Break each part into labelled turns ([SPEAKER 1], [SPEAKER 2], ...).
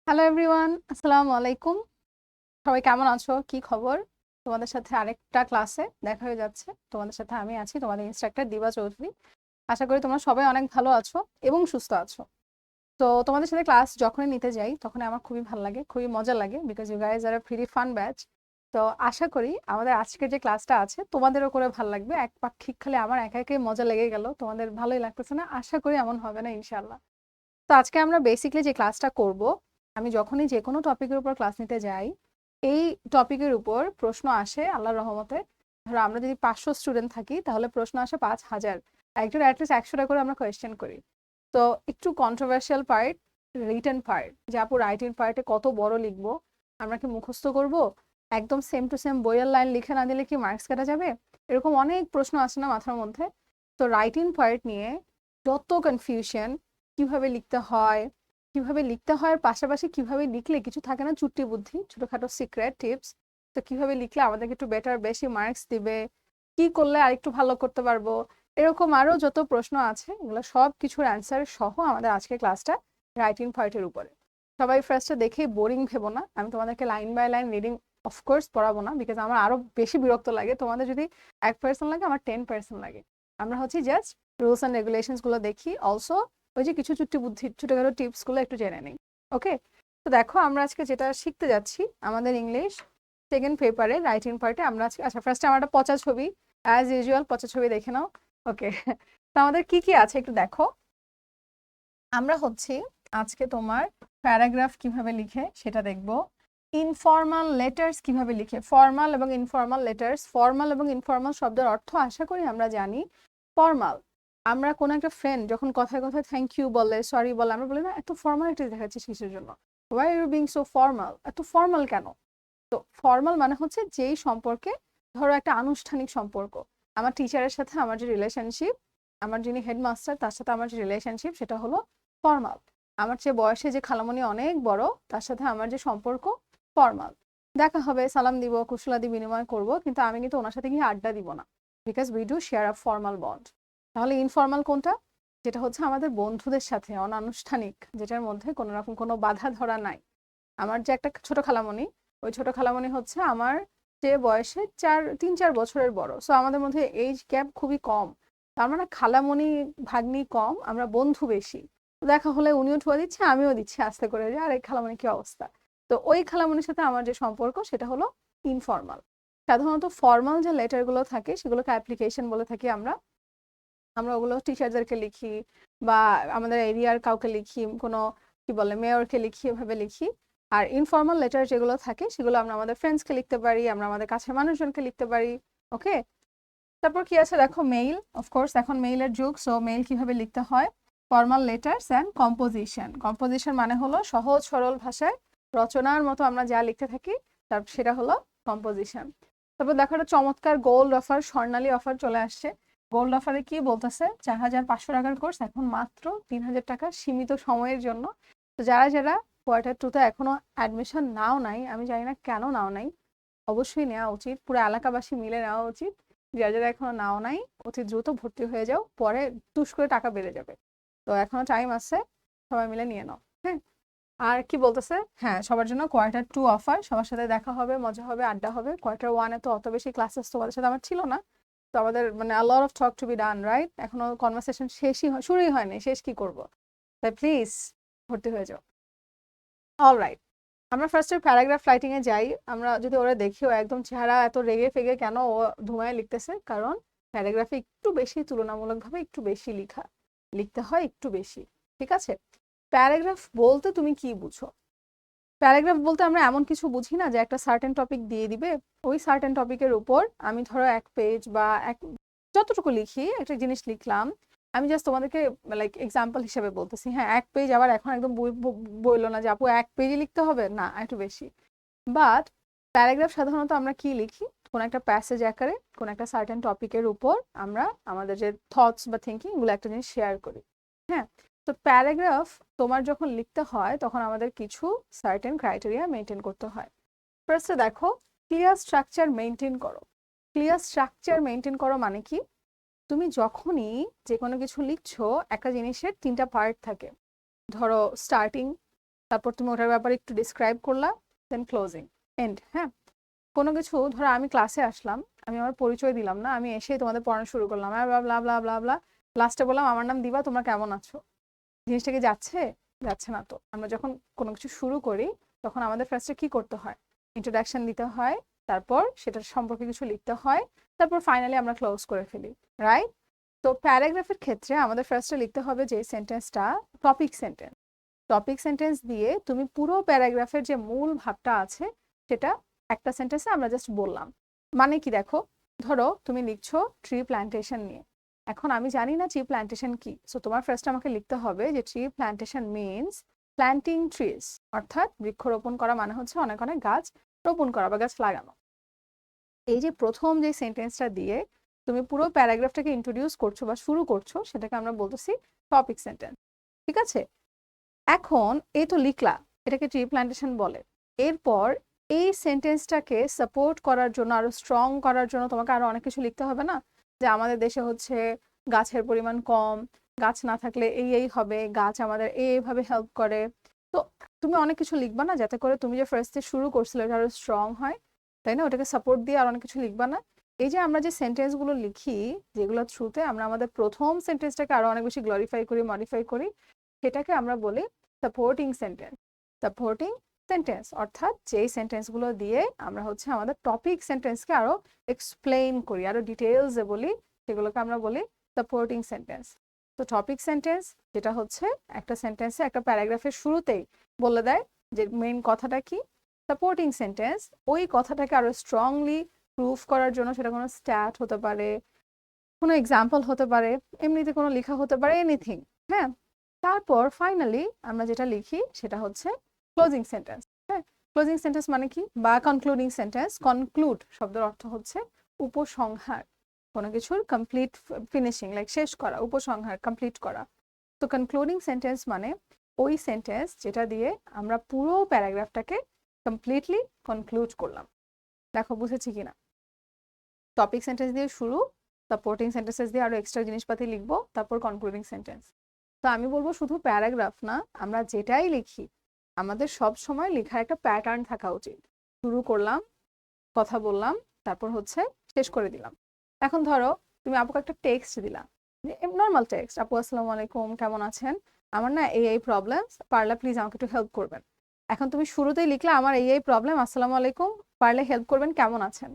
[SPEAKER 1] Hello everyone, আসসালামু আলাইকুম। সবাই কেমন আছো? কি খবর? তোমাদের সাথে আরেকটা ক্লাসে দেখা হয়ে যাচ্ছে। তোমাদের সাথে আমি আছি, তোমাদের ইনস্ট্রাক্টর দিবা চৌধুরী। আশা করি তোমরা সবাই অনেক ভালো আছো এবং সুস্থ আছো। তো তোমাদের সাথে ক্লাস যখনই নিতে যাই তখন আমার খুবই ভালো লাগে, খুবই মজা লাগে, because you guys are a very fun batch. তো আশা করি আমাদের আজকের যে ক্লাসটা আছে তোমাদেরও করে ভালো লাগবে। একপাক্ষিক খালি আমার একা একাই মজা লেগে গেল, তোমাদের ভালোই লাগতেছে না? আশা করি এমন হবে না, ইনশাল্লাহ। তো আজকে আমরা বেসিক্যালি যে ক্লাসটা করব, আমি যখনই যে কোনো টপিকের উপর ক্লাস নিতে যাই, এই টপিকের উপর প্রশ্ন আসে আল্লাহর রহমতে। ধরো আমরা যদি 500 স্টুডেন্ট থাকি তাহলে প্রশ্ন আসে 5000, একজন অ্যাটলিস্ট 100টা করে আমরা কোয়েশ্চেন করি। তো একটু কন্ট্রোভার্সিয়াল পার্ট রিটেন পার্ট, যে আপু রাইটিং পার্টে কত বড় লিখবো, আমরা কি মুখস্থ করব, একদম সেম টু সেম বইয়ের লাইন লিখে না দিলে কি মার্কস কাটা যাবে, এরকম অনেক প্রশ্ন আসে না মাথার মধ্যে। তো রাইটিং পার্ট নিয়ে যত কনফিউশন, কিভাবে লিখতে হয়, কিভাবে লিখতে হয় পাশাপাশি কিভাবে লিখলে কিছু থাকে না চুট্টি বুদ্ধি, ছোটখাটো সিক্রেট টিপস, তো কিভাবে লিখলে আমাদেরকে একটু বেটার বেশি মার্কস দিবে, কি করলে আরেকটু ভালো করতে পারবো, এরকম আরো যত প্রশ্ন আছে এগুলো সব কিছুর অ্যান্সার সহ আমাদের আজকের ক্লাসটা রাইটিং পার্টের উপরে। সবাই ফার্স্টে দেখেই বোরিং ভেবো না, আমি তোমাদেরকে line by line reading of course পড়াবো না, বিকজ আমার আরো বেশি বিরক্ত লাগে। তোমাদের যদি 1% লাগে, আমার 10% লাগে। আমরা হচ্ছে জাস্ট রুলস অ্যান্ড রেগুলেশনস গুলো দেখি, অলসো ওই যে কিছু চুট্টি বুদ্ধি ছোটখাটো টিপস গুলো একটু জেনে নিই। ওকে, তো দেখো আমরা আজকে যেটা শিখতে যাচ্ছি আমাদের ইংলিশ সেকেন্ড পেপারে রাইটিং পার্টে, আমরা আজকে আচ্ছা ফার্স্টে আমার একটা পচা ছবি, অ্যাজ ইউজুয়াল পচা ছবি দেখে নাও। ওকে, তো আমাদের কি কি আছে একটু দেখো। আমরা হচ্ছে আজকে তোমার প্যারাগ্রাফ কিভাবে লিখে সেটা দেখব, ইনফর্মাল লেটার্স কিভাবে লিখে, ফর্মাল এবং ইনফর্মাল লেটার্স। ফর্মাল এবং ইনফর্মাল শব্দের অর্থ আশা করি আমরা জানি। ফর্মাল, আমরা কোনো একটা ফ্রেন্ড যখন কথায় কথায় থ্যাংক ইউ বলে, সরি বলে, আমরা বলি না এত ফর্মালিটিস দেখাচ্ছিস কিসের জন্য, why are you being so formal, এত ফর্মাল কেন। তো ফর্মাল মানে হচ্ছে যেই সম্পর্কে, ধরো একটা আনুষ্ঠানিক সম্পর্ক, আমার টিচারের সাথে আমার যে রিলেশনশিপ, আমার যিনি হেডমাস্টার তার সাথে আমার যে রিলেশনশিপ সেটা হলো ফর্মাল। আমার চেয়ে বয়সে যে খালামণি অনেক বড় তার সাথে আমার যে সম্পর্ক ফর্মাল, দেখা হবে, সালাম দিব, কুশলাদি বিনিময় করব, কিন্তু আমি কিন্তু ওনার সাথে গিয়ে আড্ডা দিব না, because we do share a formal bond. তাহলে ইনফর্মাল কোনটা? যেটা হচ্ছে আমাদের বন্ধুদের সাথে অনানুষ্ঠানিক, যেটার মধ্যে কোনো রকম কোনো বাধা ধরা নাই। আমার যে একটা ছোট খালামণি, ওই ছোট খালামণি হচ্ছে আমার যে বয়সে 3-4 বছরের বড়, সো আমাদের মধ্যে এইজ গ্যাপ খুবই কম। তার মানে খালামণি ভাগ্নি কম, আমরা বন্ধু বেশি। দেখা হলে উনিও ঠুয়া দিচ্ছে, আমিও দিচ্ছি আস্তে করে, যে আরে খালামণি কি অবস্থা। তো ওই খালামণির সাথে আমার যে সম্পর্ক সেটা হলো ইনফর্মাল। সাধারণত ফর্মাল যে লেটার গুলো থাকে সেগুলোকে অ্যাপ্লিকেশন বলে থাকি আমরা। আমরা ওগুলো টিচারদেরকে লিখি বা আমাদের এরিয়ার কাউকে লিখি, কোনো কি বলে মেয়রকে লিখি, এভাবে লিখি। আর ইনফর্মাল লেটার যেগুলো থাকে সেগুলো আমরা আমাদের ফ্রেন্ডসকে লিখতে পারি, আমরা আমাদের কাছের মানুষজনকে লিখতে পারি। ওকে, তারপর কি আছে দেখো, মেইল। অফকোর্স এখন মেইলের যুগ, সো মেইল কিভাবে লিখতে হয়, formal letters and composition. Composition মানে হলো সহজ সরল ভাষায় রচনার মতো আমরা যা লিখতে থাকি, তার সেটা হলো কম্পোজিশন। তারপর দেখো একটা চমৎকার গোল্ড অফার, স্বর্ণালী অফার চলে আসছে। গোল্ড অফারে কি বলতেছে, 4500 টাকার কোর্স এখন মাত্র 3000 টাকা সীমিত সময়ের জন্য। তো যারা যারা কোয়ার্টার 2তে এখনো অ্যাডমিশন নাও নাই, আমি জানি না কেন নাও নাই, অবশ্যই নেওয়া উচিত, পুরো এলাকাবাসী মিলে নেওয়া উচিত। যারা যারা এখনো নাও নাই অতি দ্রুত ভর্তি হয়ে যাও, পরে টুস করে টাকা বেড়ে যাবে। তো এখনো টাইম আছে, সবাই মিলে নিয়ে নাও। হ্যাঁ, আর কি বলতেছে, হ্যাঁ সবার জন্য কোয়ার্টার 2 অফার, সবার সাথে দেখা হবে, মজা হবে, আড্ডা হবে। কোয়ার্টার 1-এ তো অত বেশি ক্লাসেস তোমাদের সাথে আমার ছিল না, তো আমাদের মানে a lot of talk to be done, right? এখনো কনভারসেশন শুরুই হয়নি, শেষ কি করব। তাই প্লিজ ভর্তি হয়ে যাও। অলরাইট, আমরা ফার্স্টে প্যারাগ্রাফ রাইটিং এ যাই। আমরা যদি ওরা দেখি ও একদম চেহারা এত রেগে ফেগে কেন, ও ধুমায় লিখতেছে, কারণ প্যারাগ্রাফে একটু বেশি, তুলনামূলকভাবে একটু বেশি লিখতে হয়, একটু বেশি। ঠিক আছে, প্যারাগ্রাফ বলতে তুমি কি বুঝো? প্যারাগ্রাফ বলতে আমরা এমন কিছু বুঝি না যে একটা সার্টেন টপিক দিয়ে দিবে, ওই সার্টেন টপিকের উপর আমি ধরো 1 পেজ বা যতটুকু লিখি একটা জিনিস লিখলাম। আমি জাস্ট তোমাদেরকে লাইক এক্সাম্পল হিসেবে বলতেছি। হ্যাঁ, 1 পেজ আবার এখন একদম বইলো না যে আপু 1 পেজই লিখতে হবে, না একটু বেশি। বাট প্যারাগ্রাফ সাধারণত আমরা কি লিখি, কোন একটা প্যাসেজ আকারে কোন একটা সার্টেন টপিকের উপর আমরা আমাদের যে থটস বা থিঙ্কিং গুলো একটা জিনিস শেয়ার করি। হ্যাঁ, তো প্যারাগ্রাফ তোমার যখন লিখতে হয় তখন আমাদের কিছু সার্টেন ক্রাইটেরিয়া মেনটেন করতে হয়। ফার্স্টে দেখো, ক্লিয়ার স্ট্রাকচার মেনটেন করো। ক্লিয়ার স্ট্রাকচার মেনটেন করো মানে কি, তুমি যখনই যে কোনো কিছু লিখছো, একটা জিনিসের 3টা পার্ট থাকে। ধরো স্টার্টিং, তারপর তুমি ওটার ব্যাপারে একটু ডিসক্রাইব করলা, দেন ক্লোজিং, এন্ড। হ্যাঁ, কোনো কিছু ধরো আমি ক্লাসে আসলাম, আমি আমার পরিচয় দিলাম না, আমি এসেই তোমাদের পড়ানো শুরু করলাম, ব্লা ব্লা ব্লা ব্লা ব্লা, লাস্টে বললাম আমার নাম দিবা, তোমরা কেমন আছো। জিনিসটা কি যাচ্ছে? যাচ্ছে না। তো আমরা যখন কোনো কিছু শুরু করি তখন আমাদের ফার্স্টে কি করতে হয়? ইন্ট্রোডাকশন দিতে হয়, তারপর সেটার সম্পর্কে কিছু লিখতে হয়, তারপর ফাইনালি আমরা ক্লোজ করে ফেলি, রাইট? তো প্যারাগ্রাফের ক্ষেত্রে আমাদের ফার্স্টে লিখতে হবে যে সেন্টেন্সটা টপিক সেন্টেন্স। টপিক সেন্টেন্স দিয়ে তুমি পুরো প্যারাগ্রাফের যে মূল ভাবটা আছে সেটা একটা সেন্টেন্সে আমরা জাস্ট বললাম। মানে কি দেখো, ধরো তুমি লিখছো ট্রি প্ল্যান্টেশন নিয়ে। এখন আমি জানি না ট্রি প্ল্যান্টেশন কি, সো তোমার ফার্স্ট আমাকে লিখতে হবে যে tree plantation means planting trees, অর্থাৎ বৃক্ষরোপণ করা মানে হচ্ছে অনেক অনেক গাছ রোপণ করা বা গাছ লাগানো। এই যে প্রথম যে সেন্টেন্সটা দিয়ে তুমি পুরো প্যারাগ্রাফটাকে ইন্ট্রোডিউস করছো বা শুরু করছো, সেটাকে আমরা বলতেছি টপিক সেন্টেন্স। ঠিক আছে? এখন এই তো লিখলা, এটাকে ট্রি প্ল্যান্টেশন বলে। এরপর এই সেন্টেন্সটাকে সাপোর্ট করার জন্য, আরো স্ট্রং করার জন্য তোমাকে আরো অনেক কিছু লিখতে হবে না? যে আমাদের দেশে হচ্ছে গাছের পরিমাণ কম, গাছ না থাকলে এই এই হবে, গাছ আমাদের এইভাবে হেল্প করে। তো তুমি অনেক কিছু লিখবা না, যাতে করে তুমি যে ফার্স্টে শুরু করছিলে এটা আরো স্ট্রং হয়, তাই না? ওটাকে সাপোর্ট দিয়ে আর অনেক কিছু লিখবা না? এই যে আমরা যে সেন্টেন্স গুলো লিখি, যেগুলো থ্রুতে আমরা আমাদের প্রথম সেন্টেন্সটাকে আরো অনেক বেশি গ্লোরিফাই করি, মডিফাই করি, সেটাকে আমরা বলি সাপোর্টিং সেন্টেন্স। সাপোর্টিং সেন্টেন্স অর্থাৎ যেই সেন্টেন্সগুলো দিয়ে আমরা হচ্ছে আমাদের টপিক সেন্টেন্সকে আরো এক্সপ্লেইন করি, আরো ডিটেলসে বলি, সেগুলোকে আমরা বলি সাপোর্টিং সেন্টেন্স। তো টপিক সেন্টেন্স যেটা হচ্ছে একটা সেন্টেন্সে একটা প্যারাগ্রাফের শুরুতেই বলে দেয় যে মেইন কথাটা কি। সাপোর্টিং সেন্টেন্স ওই কথাটাকে আরো স্ট্রংলি প্রুফ করার জন্য, সেটা কোনো স্ট্যাট হতে পারে, কোনো এক্সাম্পল হতে পারে, এমনিতে কোনো লেখা হতে পারে, এনিথিং। হ্যাঁ, তারপর ফাইনালি আমরা যেটা লিখি সেটা হচ্ছে ক্লোজিং সেন্টেন্স। হ্যাঁ, ক্লোজিং সেন্টেন্স মানে কি, বা কনক্লুডিং সেন্টেন্স। কনক্লুড শব্দের অর্থ হচ্ছে উপসংহার, কোনো কিছুর কমপ্লিট ফিনিশিং, লাইক শেষ করা, উপসংহার, কমপ্লিট করা। তো কনক্লুডিং সেন্টেন্স মানে ওই সেন্টেন্স যেটা দিয়ে আমরা পুরো প্যারাগ্রাফটাকে কমপ্লিটলি কনক্লুড করলাম। দেখো বুঝেছি কিনা? টপিক সেন্টেন্স দিয়ে শুরু, সাপোর্টিং সেন্টেন্সেস দিয়ে আরো এক্সট্রা জিনিসপাতি লিখবো, তারপর কনক্লুডিং সেন্টেন্স। তো আমি বলবো শুধু প্যারাগ্রাফ না, আমরা যেটাই লিখি আমাদের সব সময় লেখার একটা প্যাটার্ন থাকা উচিত। শুরু করলাম, কথা বললাম, তারপর হচ্ছে শেষ করে দিলাম। এখন ধরো তুমি আপুকে একটা টেক্সট দিলা, নর্মাল টেক্সট, আপু আসসালামু আলাইকুম, কেমন আছেন, আমার না এই এই প্রবলেম, পারলে প্লিজ আমাকে একটু হেল্প করবেন। এখন তুমি শুরুতেই লিখলে আমার এই এই প্রবলেম, আসসালামু আলাইকুম, পারলে হেল্প করবেন, কেমন আছেন।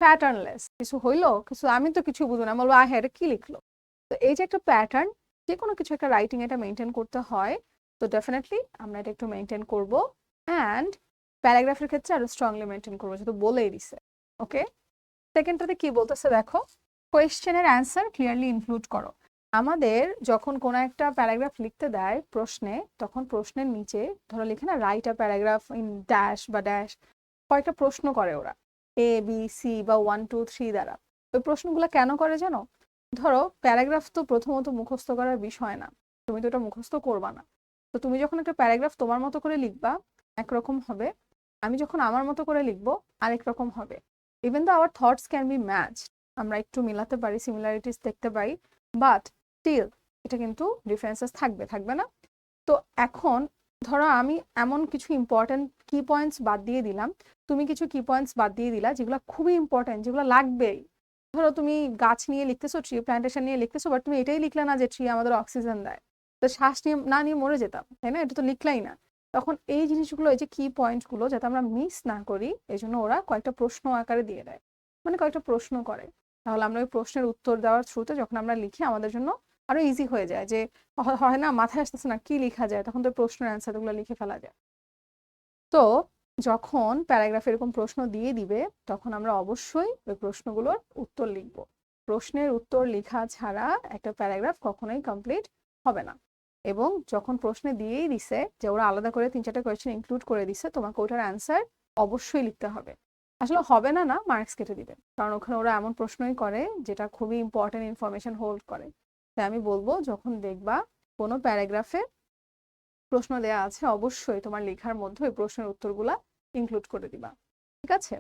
[SPEAKER 1] প্যাটার্নলেস, কিছু হইলো, কিছু আমি তো কিছু বুঝবো না, বলবো হ্যাঁ এটা কি লিখলো। তো এই যে একটা প্যাটার্ন, যে কোনো কিছু একটা রাইটিং এটা মেনটেন করতে হয়। তো ডেফিনেটলি আমরা এটা একটু মেনটেন করব, অ্যান্ড প্যারাগ্রাফের ক্ষেত্রে আরো স্ট্রংলি মেনটেন করবো, যেহেতু বলেই দিছে। ওকে, সেকেন্ডটাতে কি বলতেছে দেখো, কোয়েশ্চেনের অ্যান্সার ক্লিয়ারলি ইনক্লুড করো। আমাদের যখন কোনো একটা প্যারাগ্রাফ লিখতে দেয় প্রশ্নে, তখন প্রশ্নের নিচে ধরো লিখে না write a paragraph in dash বা ড্যাশ, কয়েকটা প্রশ্ন করে ওরা, এ বি সি বা 1 2 3 দ্বারা। ওই প্রশ্নগুলো কেন করে জানো? ধরো প্যারাগ্রাফ তো প্রথমত মুখস্থ করার বিষয় না, তুমি তো এটা মুখস্থ করবা না। তো তুমি যখন একটা প্যারাগ্রাফ তোমার মতো করে লিখবা একরকম হবে, আমি যখন আমার মতো করে লিখবো আরেক রকম হবে। Even though hour thoughts can be match, আমরা একটু মিলাতে পারি, সিমিলারিটিস দেখতে পাই, বাট স্টিল এটা কিন্তু ডিফারেন্সেস থাকবে, থাকবে না? তো এখন ধরো আমি এমন কিছু ইম্পর্টেন্ট কি পয়েন্টস বাদ দিয়ে দিলাম, তুমি কিছু কি পয়েন্টস বাদ দিয়ে দিলা যেগুলো খুবই ইম্পর্টেন্ট, যেগুলো লাগবেই। ধরো তুমি গাছ নিয়ে লিখতেছো, ট্রি প্ল্যান্টেশন নিয়ে লিখতেছো, বাট তুমি এটাই লিখলে না যে ট্রি আমাদের অক্সিজেন দেয়, তো শ্বাস নিয়ে না নিয়ে মরে যেতাম, তাই না? এটা তো লিখলাই না। তখন এই জিনিসগুলো, এই যে কি পয়েন্টগুলো যাতে আমরা মিস না করি, এই জন্য ওরা কয়েকটা প্রশ্ন আকারে দিয়ে দেয়, মানে কয়েকটা প্রশ্ন করে। তাহলে আমরা ওই প্রশ্নের উত্তর দেওয়ার থ্রুতে যখন আমরা লিখি আমাদের জন্য আরো ইজি হয়ে যায়, যে হয় না মাথায় আসতেছে না কি লেখা যায়, তখন তো প্রশ্নের অ্যান্সার গুলো লিখে ফেলা যায়। তো যখন প্যারাগ্রাফে এরকম প্রশ্ন দিয়ে দিবে, তখন আমরা অবশ্যই ওই প্রশ্নগুলোর উত্তর লিখবো। প্রশ্নের উত্তর লেখা ছাড়া একটা প্যারাগ্রাফ কখনোই কমপ্লিট হবে না। এবং যখন প্রশ্নে দিয়েই দিছে যে ওরা আলাদা করে 3-4টা কোয়েশ্চেন ইনক্লুড করে দিছে, তোমাকে ওটার অ্যান্সার অবশ্যই লিখতে হবে। আসলে হবে না না, মার্কস কেটে দিবে, কারণ ওখানে ওরা এমন প্রশ্নই করে যেটা খুবই ইম্পর্টেন্ট ইনফরমেশন হোল্ড করে। তাই আমি বলবো যখন দেখবা কোনো প্যারাগ্রাফে প্রশ্ন দেয়া আছে, অবশ্যই তোমার লেখার মধ্যে ওই প্রশ্নের উত্তরগুলা ইনক্লুড করে দিবা। ঠিক আছে?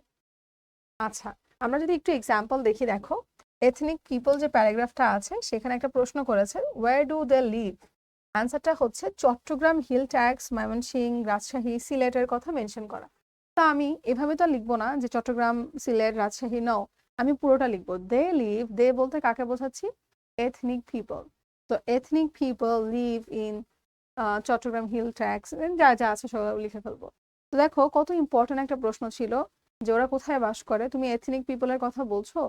[SPEAKER 1] আচ্ছা, আমরা যদি একটু এক্সাম্পল দেখি, দেখো এথনিক পিপল যে প্যারাগ্রাফটা আছে সেখানে একটা প্রশ্ন করেছে, ওয়্যার ডু দে লিভ, অ্যান্সারটা হচ্ছে চট্টগ্রাম, হিল ট্যাক্স, ময়মনসিংহ, রাজশাহী, সিলেটের কথা মেনশন করা। তা আমি এভাবে তো লিখবো না যে চট্টগ্রাম, সিলেট, রাজশাহী, নো, আমি পুরোটা লিখবো। দে লিভ, দে বলতে কাকে বোঝাচ্ছি? Ethnic people. তো ethnic people live in Chattogram, hill tracts, যা যা আছে সব লিখে ফেলবো। তো দেখো কত ইম্পর্টেন্ট একটা প্রশ্ন ছিল যে ওরা কোথায় বাস করে। তুমি এথনিক পিপলের কথা বলছো,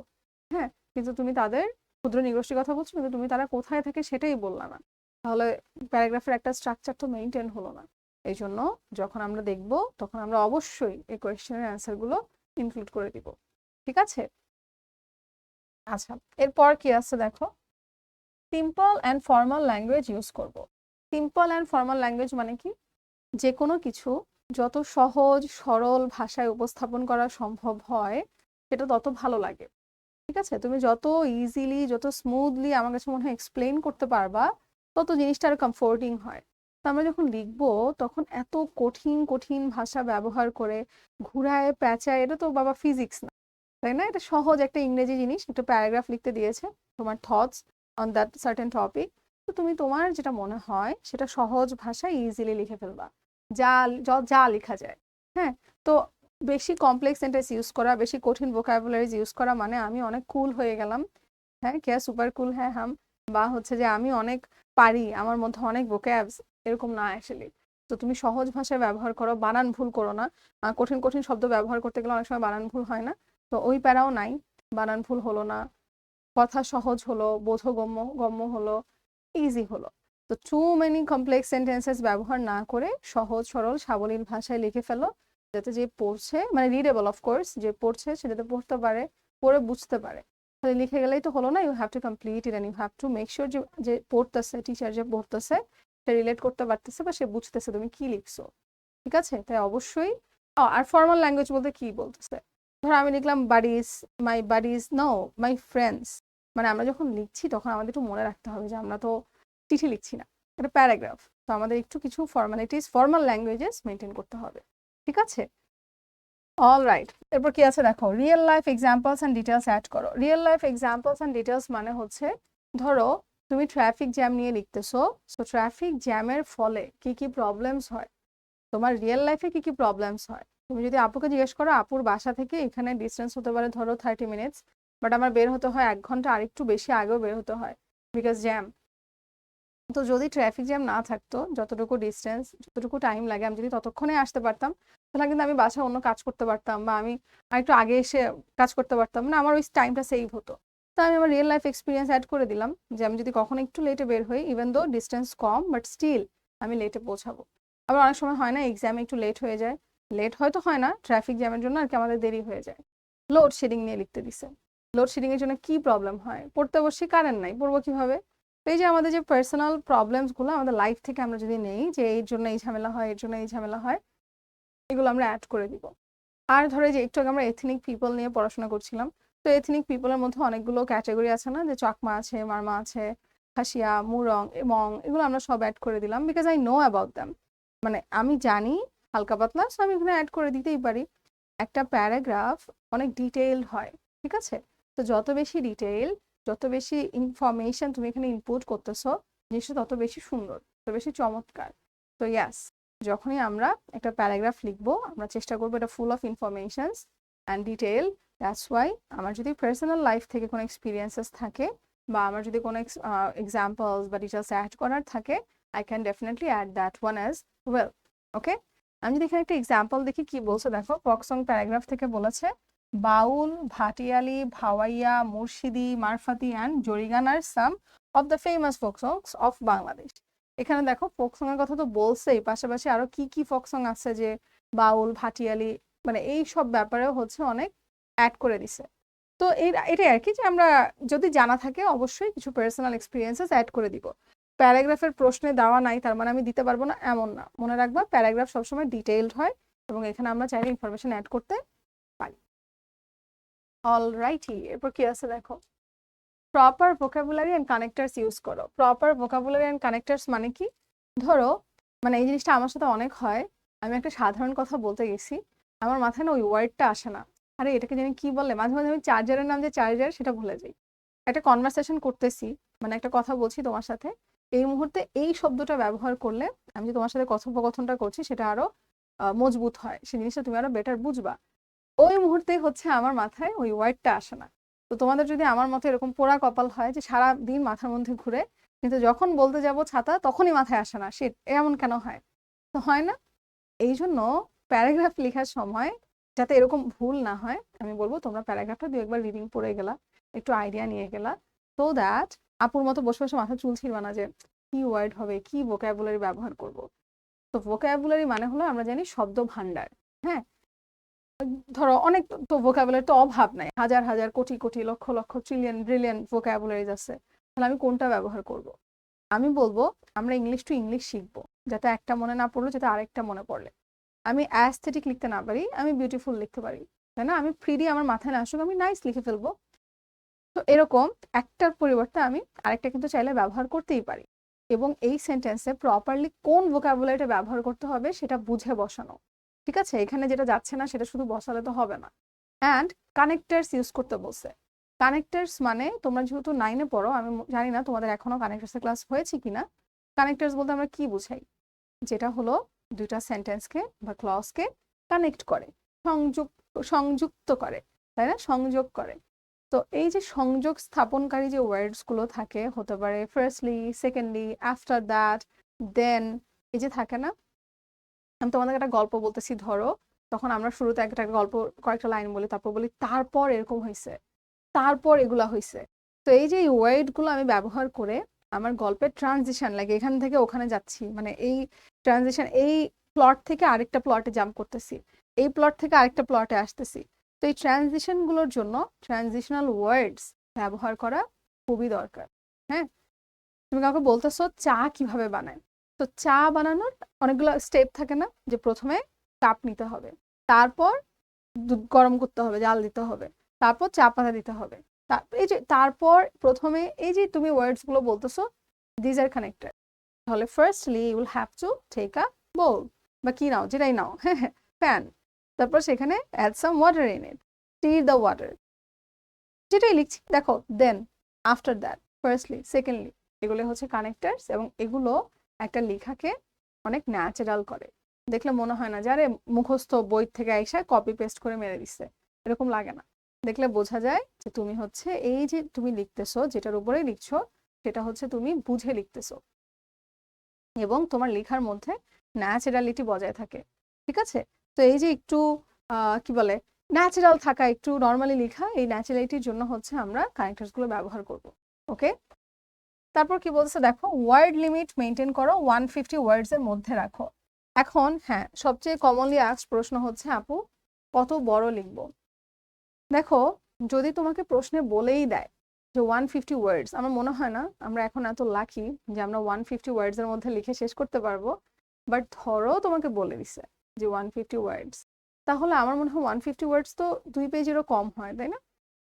[SPEAKER 1] হ্যাঁ, কিন্তু তুমি তাদের ক্ষুদ্র নিগোষ্ঠীর কথা বলছো, কিন্তু তুমি তারা কোথায় থাকে সেটাই বললা না। তাহলে প্যারাগ্রাফের একটা স্ট্রাকচার তো মেনটেন হলো না। এই জন্য যখন আমরা দেখব তখন আমরা অবশ্যই এই কোয়েশ্চেনের অ্যান্সারগুলো ইনক্লুড করে দিব। ঠিক আছে? আচ্ছা, এরপর কি আছে দেখো, simple and formal language use করব। সিম্পল অ্যান্ড ফর্মাল ল্যাঙ্গুয়েজ মানে কি? যে কোনো কিছু যত সহজ সরল ভাষায় উপস্থাপন করা সম্ভব হয় সেটা তত ভালো লাগে। ঠিক আছে? তুমি যত ইজিলি, যত স্মুথলি আমার কাছে মনে হয় এক্সপ্লেন করতে পারবা, তত জিনিসটা আরো কমফোর্টিং হয়। তো আমরা যখন লিখবো তখন এত কঠিন কঠিন ভাষা ব্যবহার করে ঘুরায় পেঁচায়, এটা তো বাবা ফিজিক্স না, তাই না? এটা সহজ একটা ইংরেজি জিনিস, একটা প্যারাগ্রাফ লিখতে দিয়েছে, তোমার thoughts on that certain topic. তো তুমি তোমার যেটা মনে হয় সেটা সহজ ভাষায় ইজিলি লিখে ফেলবা, যা যা লেখা যায়। হ্যাঁ, তো বেশি কমপ্লেক্স সেন্টেন্স ইউজ করা, বেশি কঠিন ভোকাবুলারিজ ইউজ করা মানে আমি অনেক কুল হয়ে গেলাম, হ্যাঁ, কে সুপার কুল হ্যাঁ হাম, বা হচ্ছে যে আমি অনেক পারি, আমার মধ্যে অনেক ভোক্যাবস, এরকম না আসলে। তো তুমি সহজ ভাষায় ব্যবহার করো, বানান ভুল করো না। কঠিন কঠিন শব্দ ব্যবহার করতে গেলে অনেক সময় বানান ভুল হয় না, তো ওই প্যারাও নাই, বানান ভুল হলো না, কথা সহজ হলো, বোধগম্য গম্য হলো, ইজি হলো। তো টু মেনি কমপ্লেক্স সেন্টেন্সেস ব্যবহার না করে সহজ সরল সাবলীল ভাষায় লিখে ফেলো, যাতে যে পড়ছে, মানে রিডেবল অফকোর্স, যে পড়ছে সে যাতে পড়তে পারে, পড়ে বুঝতে পারে। তাহলে লিখে গেলেই তো হলো না, you have to complete it and you have to make sure যে যে পড়তেছে, টিচার যে পড়তেছে সে রিলেট করতে পারতেছে বা সে বুঝতেছে তুমি কি লিখছো। ঠিক আছে? তাই অবশ্যই। আর ফর্মাল ল্যাঙ্গুয়েজ বলতে কি বলতেছে? ধরো আমি লিখলাম buddies, my buddies, no, my friends. মানে আমরা যখন লিখছি তখন আমাদের একটু মনে রাখতে হবে যে আমরা তো চিঠি লিখছি না, এটা প্যারাগ্রাফ। তো আমাদের একটু কিছু ফর্মালিটিস, ফর্মাল ল্যাঙ্গুয়েজেস মেনটেন করতে হবে। ঠিক আছে? অল রাইট, এরপর কি আছে দেখো, real life examples and details add করো। Real life examples and details মানে হচ্ছে, ধরো তুমি ট্রাফিক জ্যাম নিয়ে লিখতেছো, সো ট্রাফিক জ্যামের ফলে কি কি প্রবলেমস হয়, তোমার রিয়েল লাইফে কি কি প্রবলেমস হয়। তুমি যদি আপুকে জিজ্ঞেস করো, আপুর বাসা থেকে এখানে ডিস্টেন্স হতে পারে ধরো 30 মিনিটস, বাট আমার বের হতে হয় 1 ঘন্টা, আরেকটু বেশি আগেও বের হতে হয় বিকজ জ্যাম। তো যদি ট্রাফিক জ্যাম না থাকতো, যতটুকু ডিস্টেন্স, যতটুকু টাইম লাগে, আমি যদি ততক্ষণে আসতে পারতাম, তাহলে কিন্তু আমি বাসায় অন্য কাজ করতে পারতাম, বা আমি আরেকটু আগে এসে কাজ করতে পারতাম, না আমার ওই টাইমটা সেভ হতো। তো আমি আমার রিয়েল লাইফ এক্সপিরিয়েন্স অ্যাড করে দিলাম যে আমি যদি কখনো একটু লেটে বের হই, even though distance com, but still আমি লেটে পৌঁছাবো। আবার অনেক সময় হয় না, এক্সামে একটু লেট হয়ে যায়, লেট হয়তো হয় না, ট্রাফিক জ্যামের জন্য আর কি আমাদের দেরি হয়ে যায়। লোডশেডিং নিয়ে লিখতে দিছে, লোডশেডিং এর জন্য কি প্রবলেম হয়, পড়তে বসে কারেন্ট নাই, পড়বো কিভাবে? তো এই যে আমাদের যে পার্সোনাল প্রবলেমস গুলো আমাদের লাইফ থেকে আমরা যদি নেই, যে এর জন্য এই ঝামেলা হয়, এর জন্য এই ঝামেলা হয়, এগুলো আমরা অ্যাড করে দিব। আর ধরো যে একটু আগে আমরা এথনিক পিপল নিয়ে পড়াশোনা করছিলাম, তো এথনিক পিপলের মধ্যে অনেকগুলো ক্যাটাগরি আছে না, যে চাকমা আছে, মারমা আছে, খাসিয়া, মুরং, মং, এগুলো আমরা সব অ্যাড করে দিলাম because I know about them. মানে আমি জানি হালকা পাতলা, সো আমি এখানে অ্যাড করে দিতেই পারি। একটা প্যারাগ্রাফ অনেক ডিটেইলড হয়, ঠিক আছে? তো যত বেশি ডিটেইল, যত বেশি ইনফরমেশন তুমি এখানে ইনপুট করতেছো, জিনিসটা তত বেশি সুন্দর, তত বেশি চমৎকার। তো ইয়াস, যখনই আমরা একটা প্যারাগ্রাফ লিখবো আমরা চেষ্টা করবো এটা full of informations and detail. That's why আমার যদি পার্সোনাল লাইফ থেকে কোনো এক্সপিরিয়েন্সেস থাকে, বা আমার যদি কোনো এক্সাম্পলস বা ডিটেলস অ্যাড করার থাকে, I can definitely add that one as well. Okay, আমি যদি এখানে একটা এক্সাম্পল দেখি কি বলছে দেখো, ফকসং প্যারাগ্রাফ থেকে বলেছে, বাউল, ভাটিয়ালি, ভাওয়াইয়া, মুর্শিদি, মারফাতি অ্যান্ড জরিগান আর some of the famous folk songs of Bangladesh. এখানে দেখো ফোক সং এর কথা তো বলছেই, পাশাপাশি আরো কি কি ফোক সং আছে, যে বাউল, ভাটিয়ালি, মানে এই সব ব্যাপারেও হচ্ছে অনেক অ্যাড করে দিছে। তো এটাই আর কি, যে আমরা যদি জানা থাকে অবশ্যই কিছু পার্সোনাল এক্সপিরিয়েন্সেস অ্যাড করে দিব। প্যারাগ্রাফের প্রশ্নে দেওয়া নাই তার মানে আমি দিতে পারবো না এমন না, মনে রাখবা প্যারাগ্রাফ সবসময় ডিটেইলড হয়, এবং এখানে আমরা চাইলে ইনফরমেশন অ্যাড করতে পারি। অলরাইটি, এরপর কি আছে দেখো, proper vocabulary and connectors use করো। প্রপার ভোকাবুলারি অ্যান্ড কানেক্টার্স মানে কি? ধরো, মানে এই জিনিসটা আমার সাথে অনেক হয়, আমি একটা সাধারণ কথা বলতে গেছি, আমার মাথায় না ওই ওয়ার্ডটা আসে না, আরে এটাকে জানি কি বলে, মাঝে মাঝে আমি চার্জারের নাম যে চার্জার সেটা ভুলে যাই। একটা কনভারসেশন করতেছি, মানে একটা কথা বলছি তোমার সাথে, এই মুহূর্তে এই শব্দটা ব্যবহার করলে আমি যে তোমার সাথে কথোপকথনটা করছি সেটা আরো মজবুত হয়, সেই জিনিসটা তুমি আরো বেটার বুঝবা। ওই মুহূর্তেই হচ্ছে আমার মাথায় ওই ওয়ার্ডটা আসে না। তো তোমাদের যদি আমার মতো এরকম পোড়া কপাল হয় যে সারা দিন মাথার মধ্যে ঘুরে, কিন্তু যখন বলতে যাব ছাতা তখনই মাথায় আসে না, এমন কেন হয়? তো হয় না। এই জন্য প্যারাগ্রাফ লেখার সময় যাতে এরকম ভুল না হয়, আমি বলবো তোমরা প্যারাগ্রাফটা দু একবার রিডিং পড়ে গেলা, একটু আইডিয়া নিয়ে গেলা, তো দ্যাট আপুর মতো বসে বসে মাথা চুলছিল না যে কি ওয়ার্ড হবে, কি ভোকাবুলারি ব্যবহার করব। তো ভোকাবুলারি মানে হলো আমরা জানি শব্দ ভান্ডার। হ্যাঁ, ধরো অনেক তো ভোকাবুলারি তো অভাব নাই, হাজার হাজার crore crore lakh lakh trillion billion vocabularies আছে। তাহলে আমি কোনটা ব্যবহার করব? আমি বলবো আমরা ইংলিশ টু ইংলিশ শিখবো, যাতে একটা মনে না পড়লো যাতে আরেকটা মনে পড়লে। আমি অ্যাস্থেটিক লিখতে না পারি, আমি বিউটিফুল লিখতে পারি, তাই না? আমি ফ্রিডি আমার মাথায় না আসুক, আমি নাইস লিখে ফেলবো। তো এরকম একটার পরিবর্তে আমি আরেকটা কিন্তু চাইলে ব্যবহার করতেই পারি। এবং এই সেন্টেন্সে প্রপারলি কোন ভোকাবুলারিটা ব্যবহার করতে হবে সেটা বুঝে বসানো। ঠিক আছে, এখানে যেটা যাচ্ছে না সেটা শুধু বসালে তো হবে না। অ্যান্ড কানেক্টার্স ইউজ করতে বলছে। কানেক্টার্স মানে তোমরা যেহেতু 9-এ পড়ো, আমি জানি না তোমাদের এখনো কানেক্টার্সের ক্লাস হয়েছে কিনা। কানেক্টার্স বলতে আমরা কি বুঝাই? যেটা হলো দুইটা সেন্টেন্সকে বা ক্লজকে কানেক্ট করে, সংযুক্ত করে, তাই না? সংযোগ করে। তো এই যে সংযোগ স্থাপনকারী যে ওয়ার্ডস গুলো থাকে, হতে পারে ফার্স্টলি, সেকেন্ডলি, আফটার দ্যাট, দেন, এই যে থাকে না। আমি তোমাদের একটা গল্প বলতেছি, ধরো তখন আমরা শুরুতে একটা গল্প কয়েকটা লাইন বলি, তারপর বলি তারপর এরকম হয়েছে, তারপর এগুলা হয়েছে। তো এই যে ওয়ার্ড গুলো আমি ব্যবহার করে আমার গল্পের ট্রানজিশন, লাগে এখান থেকে ওখানে যাচ্ছি, মানে এই ট্রানজিশন, এই প্লট থেকে আরেকটা প্লটে জাম্প করতেছি, এই প্লট থেকে আরেকটা প্লটে আসতেছি। তো এই ট্রানজিশন গুলোর জন্য ট্রানজিশনাল ওয়ার্ডস ব্যবহার করা খুবই দরকার। হ্যাঁ, তুমি কাউকে বলতেছো চা কিভাবে বানায়, তো চা বানানোর অনেকগুলো স্টেপ থাকে না, যে প্রথমে কাপ নিতে হবে, তারপর দুধ গরম করতে হবে, জাল দিতে হবে, তারপর চা পাতা দিতে হবে, এই যে তারপর প্রথমে এই যে তুমি ওয়ার্ডস গুলো বলতেছো, দিজ আর কানেক্টেড। তাহলে firstly you will have to take a bowl, বা কি নাও, যেটাই নাও, হ্যাঁ হ্যাঁ, প্যান, তারপর সেখানে add some water in it, stir the water, যেটাই লিখছি দেখো, then, after that, firstly, secondly, এগুলো হচ্ছে কানেক্টার্স। এবং এগুলো একটা লেখাকে অনেক ন্যাচারাল করে। দেখলে মনে হয় না যারে মুখস্থ বই থেকে এসে কপি পেস্ট করে মেরে দিচ্ছে, এরকম লাগে না। দেখলে বোঝা যায় যে তুমি হচ্ছে এই যে তুমি লিখতেছো, যেটার উপরে লিখছো সেটা হচ্ছে তুমি বুঝে লিখতেছো, এবং তোমার লেখার মধ্যে ন্যাচারালিটি বজায় থাকে। ঠিক আছে, তো এই যে একটু কি বলে, ন্যাচারাল থাকা, একটু নর্মালি লেখা, এই ন্যাচারালিটির জন্য হচ্ছে আমরা কানেক্টরস গুলো ব্যবহার করব। ওকে, তারপর কি বলছে দেখো, ওয়ার্ড লিমিট মেনটেন করো, 150 ওয়ার্ডস এর মধ্যে রাখো। এখন হ্যাঁ, সবচেয়ে কমনলি আস্কড প্রশ্ন হচ্ছে আপু কত বড় লিখবো? দেখো, যদি তোমাকে প্রশ্নে বলেই দেয় যে 150 ওয়ার্ডস, আমার মনে হয় না আমরা এখন এত লাকি যে আমরা 150 ওয়ার্ডস এর মধ্যে লিখে শেষ করতে পারবো। বাট ধরো তোমাকে বলে দিছে যে 150 ওয়ার্ডস, তাহলে আমার মনে হয় 150 ওয়ার্ডস তো 2 পেজেরও কম হয়, তাই না?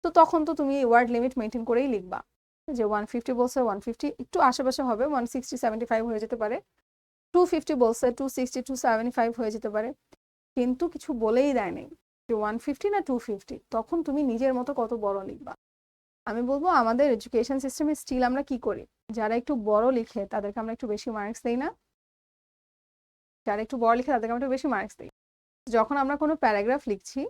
[SPEAKER 1] তো তখন তো তুমি ওয়ার্ড লিমিট মেনটেন করেই লিখবা, যে 150 বলছে 150, একটু আশেপাশে হবে, 160 75 হয়ে যেতে পারে, 250 বলছে 260 275 হয়ে যেতে পারে, কিন্তু কিছু বলেই দেয় নাই যে 150 না 250, তখন তুমি নিজের মতো কত বড় লিখবা। আমি বলবো আমাদের এডুকেশন সিস্টেমে স্টিল আমরা কি করি, যারা একটু বড় লিখে তাদেরকে আমরা একটু বেশি মার্কস দেই না? যারা একটু বড় লিখে তাদেরকে আমরা একটু বেশি মার্কস দিই। যখন আমরা কোনো প্যারাগ্রাফ লিখছি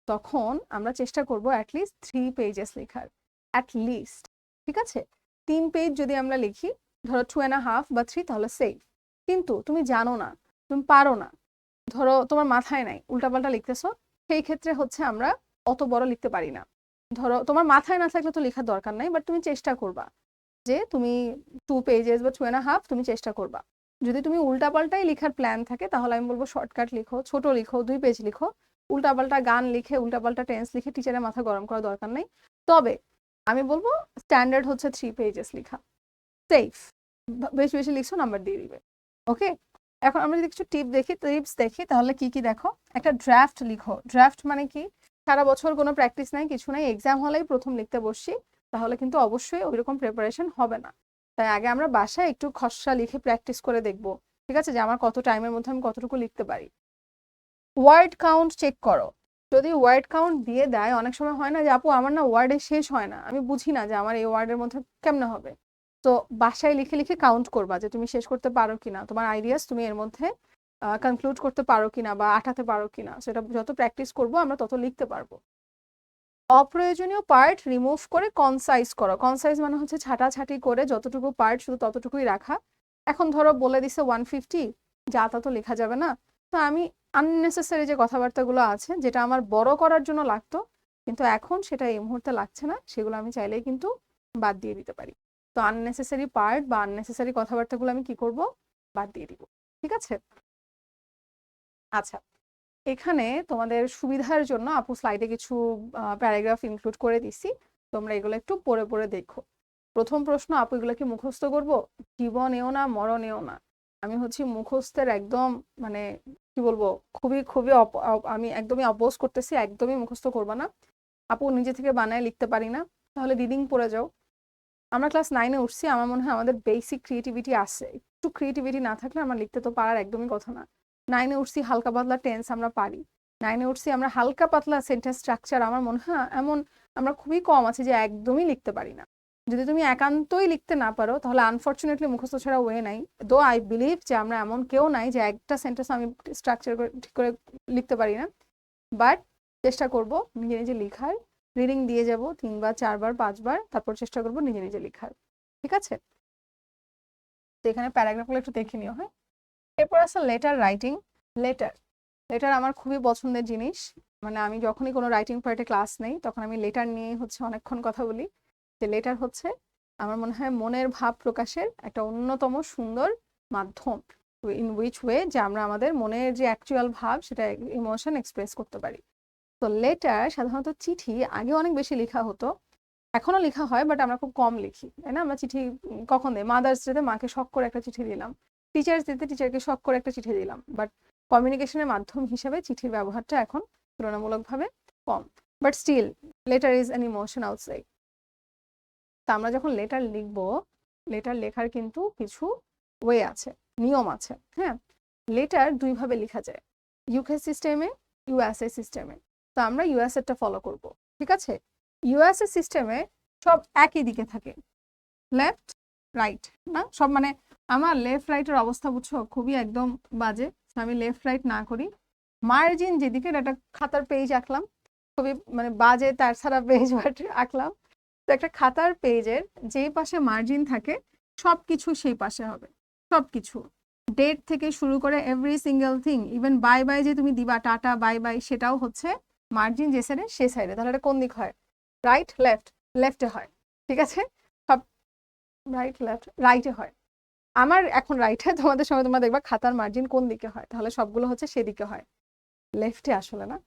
[SPEAKER 1] তখন আমরা চেষ্টা করবো অ্যাটলিস্ট 3 পেজেস লেখার, অ্যাটলিস্ট। ঠিক আছে, 3 পেজ যদি আমরা লিখি, ধরো 2.5 বা 3, তাহলে সেফ। কিন্তু তুমি জানো না, তুমি পারো না, ধরো তোমার মাথায় নাই, উল্টাপাল্টা লিখতেছো, সেই ক্ষেত্রে হচ্ছে আমরা অত বড় লিখতে পারি না। ধরো তোমার মাথায় না থাকলে তো লেখার দরকার নাই, বাট তুমি চেষ্টা করবা যে তুমি 2 পেজেস বা 2.5 তুমি চেষ্টা করবা। যদি তুমি উল্টাপাল্টাই লেখার প্ল্যান থাকে তাহলে আমি বলবো শর্টকাট লিখো, ছোট লিখো, 2 পেজ লিখো। উল্টাপাল্টা গান লিখে, উল্টাপাল্টা টেন্স লিখে টিচারের মাথা গরম করার দরকার নেই। তবে আমি বলবো স্ট্যান্ডার্ড হচ্ছে 3 পেজেস লেখা, সেফ। বেশি বেশি লিখছো, নাম্বার দিয়ে দিবে। ওকে, এখন আমরা যদি কিছু টিপস দেখি তাহলে কি কি দেখো, একটা ড্রাফট লিখো। ড্রাফট মানে কি, সারা বছর কোনো প্র্যাকটিস নাই, কিছু নাই, এক্সাম হলেই প্রথম লিখতে বসছি, তাহলে কিন্তু অবশ্যই ওইরকম প্রিপারেশন হবে না। তাই আগে আমরা বাসায় একটু খসড়া লিখে প্র্যাকটিস করে দেখবো, ঠিক আছে, যে আমার কত টাইমের মধ্যে আমি কতটুকু লিখতে পারি। ওয়ার্ড কাউন্ট চেক করো। যদি ওয়ার্ড কাউন্ট দিয়ে দেয়, অনেক সময় হয় না যে আপু আমার না ওয়ার্ডে শেষ হয় না, আমি বুঝি না যে আমার এই ওয়ার্ডের মধ্যে কেমনে হবে, তো বাসায় লিখে লিখে কাউন্ট করবা যে তুমি শেষ করতে পারো কিনা, তোমার আইডিয়াস তুমি এর মধ্যে কনক্লুড করতে পারো কিনা বা আটাতে পারো কিনা। সেটা যত প্র্যাকটিস করবো আমরা তত লিখতে পারবো। অপ্রয়োজনীয় পার্ট রিমুভ করে কনসাইজ করো। কনসাইজ মানে হচ্ছে ছাটাছাটি করে যতটুকু পার্ট শুধু ততটুকুই রাখা। এখন ধরো বলে দিছে 150, যা তা তো লেখা যাবে না। তো আমি আননেসেসারি যে কথাবার্তাগুলো আছে যেটা আমার বড় করার জন্য লাগতো কিন্তু এখন সেটা এই মুহূর্তে লাগছে না, সেগুলো আমি চাইলেই কিন্তু বাদ দিয়ে দিতে পারি। তো আননেসেসারি পার্ট বা আননেসেসারি কথাবার্তাগুলো আমি কি করব, বাদ দিয়ে দিব। ঠিক আছে? আচ্ছা, এখানে তোমাদের সুবিধার জন্য আপু স্লাইডে কিছু প্যারাগ্রাফ ইনক্লুড করে দিছি, তোমরা এগুলো একটু পড়ে পড়ে দেখো। প্রথম প্রশ্ন, আপু এগুলো কি মুখস্থ করব? জীবনেও না, মরণেও না। আমি হচ্ছি মুখস্থের একদম মানে কি বলবো, খুবই খুবই আমি একদমই অপোজ করতেছি, একদমই মুখস্থ করবা না। আপু নিজে থেকে বানায় লিখতে পারি না, তাহলে রিডিং পড়ে যাও। আমরা ক্লাস 9-এ উঠছি, আমার মনে হয় আমাদের বেসিক ক্রিয়েটিভিটি আছে। একটু ক্রিয়েটিভিটি না থাকলে আমরা লিখতে তো পারার একদমই কথা না। 9-এ উঠছি, হালকা পাতলা টেন্স আমরা পারি। 9-এ উঠছি আমরা হালকা পাতলা সেন্টেন্স স্ট্রাকচার, আমার মনে হয় এমন আমরা খুবই কম আছে যে একদমই লিখতে পারি না। যদি তুমি একান্তই লিখতে না পারো তাহলে আনফর্চুনেটলি মুখস্থ ছাড়া ওয়ে নাই। দো আই বিলিভ যে আমরা এমন কেউ নাই যে একটা সেন্টেন্স আমি স্ট্রাকচার ঠিক করে লিখতে পারি না, বাট চেষ্টা করব নিজে নিজে লিখার। রিডিং দিয়ে যাব 3বার 4বার 5বার, তারপর চেষ্টা করব নিজে নিজে লেখার। ঠিক আছে? তো এখানে প্যারাগ্রাফগুলো একটু দেখে নিও। হ্যাঁ, এরপর আছে লেটার রাইটিং। লেটার লেটার আমার খুবই পছন্দের জিনিস। মানে আমি যখনই কোনো রাইটিং পার্টে ক্লাস নেই তখন আমি লেটার নিয়ে হচ্ছে অনেকক্ষণ কথা বলি। যে লেটার হচ্ছে আমার মনে হয় মনের ভাব প্রকাশের একটা অন্যতম সুন্দর মাধ্যম। ইন উইচ ওয়ে যে আমরা আমাদের মনের যে অ্যাকচুয়াল ভাব সেটা ইমোশন এক্সপ্রেস করতে পারি। তো লেটার সাধারণত চিঠি আগে অনেক বেশি লেখা হতো, এখনো লেখা হয় বাট আমরা খুব কম লিখি, তাই না? আমরা চিঠি কখন দেয়? মাদার্স ডেতে মাকে শখ করে একটা চিঠি দিলাম, টিচার্স ডেতে টিচারকে শখ করে একটা চিঠি দিলাম, বাট কমিউনিকেশনের মাধ্যম হিসেবে চিঠির ব্যবহারটা এখন তুলনামূলকভাবে কম। But still letter is an emotion outside. তা আমরা যখন লেটার লিখবো, লেটার লেখার কিন্তু কিছু ওয়ে আছে, নিয়ম আছে। হ্যাঁ, লেটার দুইভাবে লেখা যায়, ইউকে সিস্টেমে, ইউএসএ সিস্টেমে। তো আমরা ইউএসএটা ফলো করব। ঠিক আছে? ইউএসএ সিস্টেমে সব একই দিকে থাকে, লেফট রাইট না সব, মানে আমার লেফট রাইটের অবস্থা বুঝছো খুবই একদম বাজে। আমি লেফট রাইট না করি, মার্জিন যেদিকে, একটা খাতার পেজ আঁকলাম, খুবই মানে বাজে তার ছাড়া পেজ আঁকলাম। তো একটা খাতার পেজের যেই পাশে মার্জিন থাকে সবকিছু সেই পাশে হবে, সবকিছু ডেট থেকে শুরু করে every single thing, even bye bye যে তুমি দিবা, টাটা বাই বাই, সেটাও হচ্ছে মার্জিন যে সাইডে সে সাইডে। তাহলে এটা কোন দিক হয়? Right left? লেফটে হয়। ঠিক আছে? সব রাইট লেফট রাইটে হয়। আমার এখন রাইটে, তোমাদের সময় তোমরা দেখবা খাতার মার্জিন কোন দিকে হয়, তাহলে সবগুলো হচ্ছে সেদিকে হয়, লেফটে আসলে না।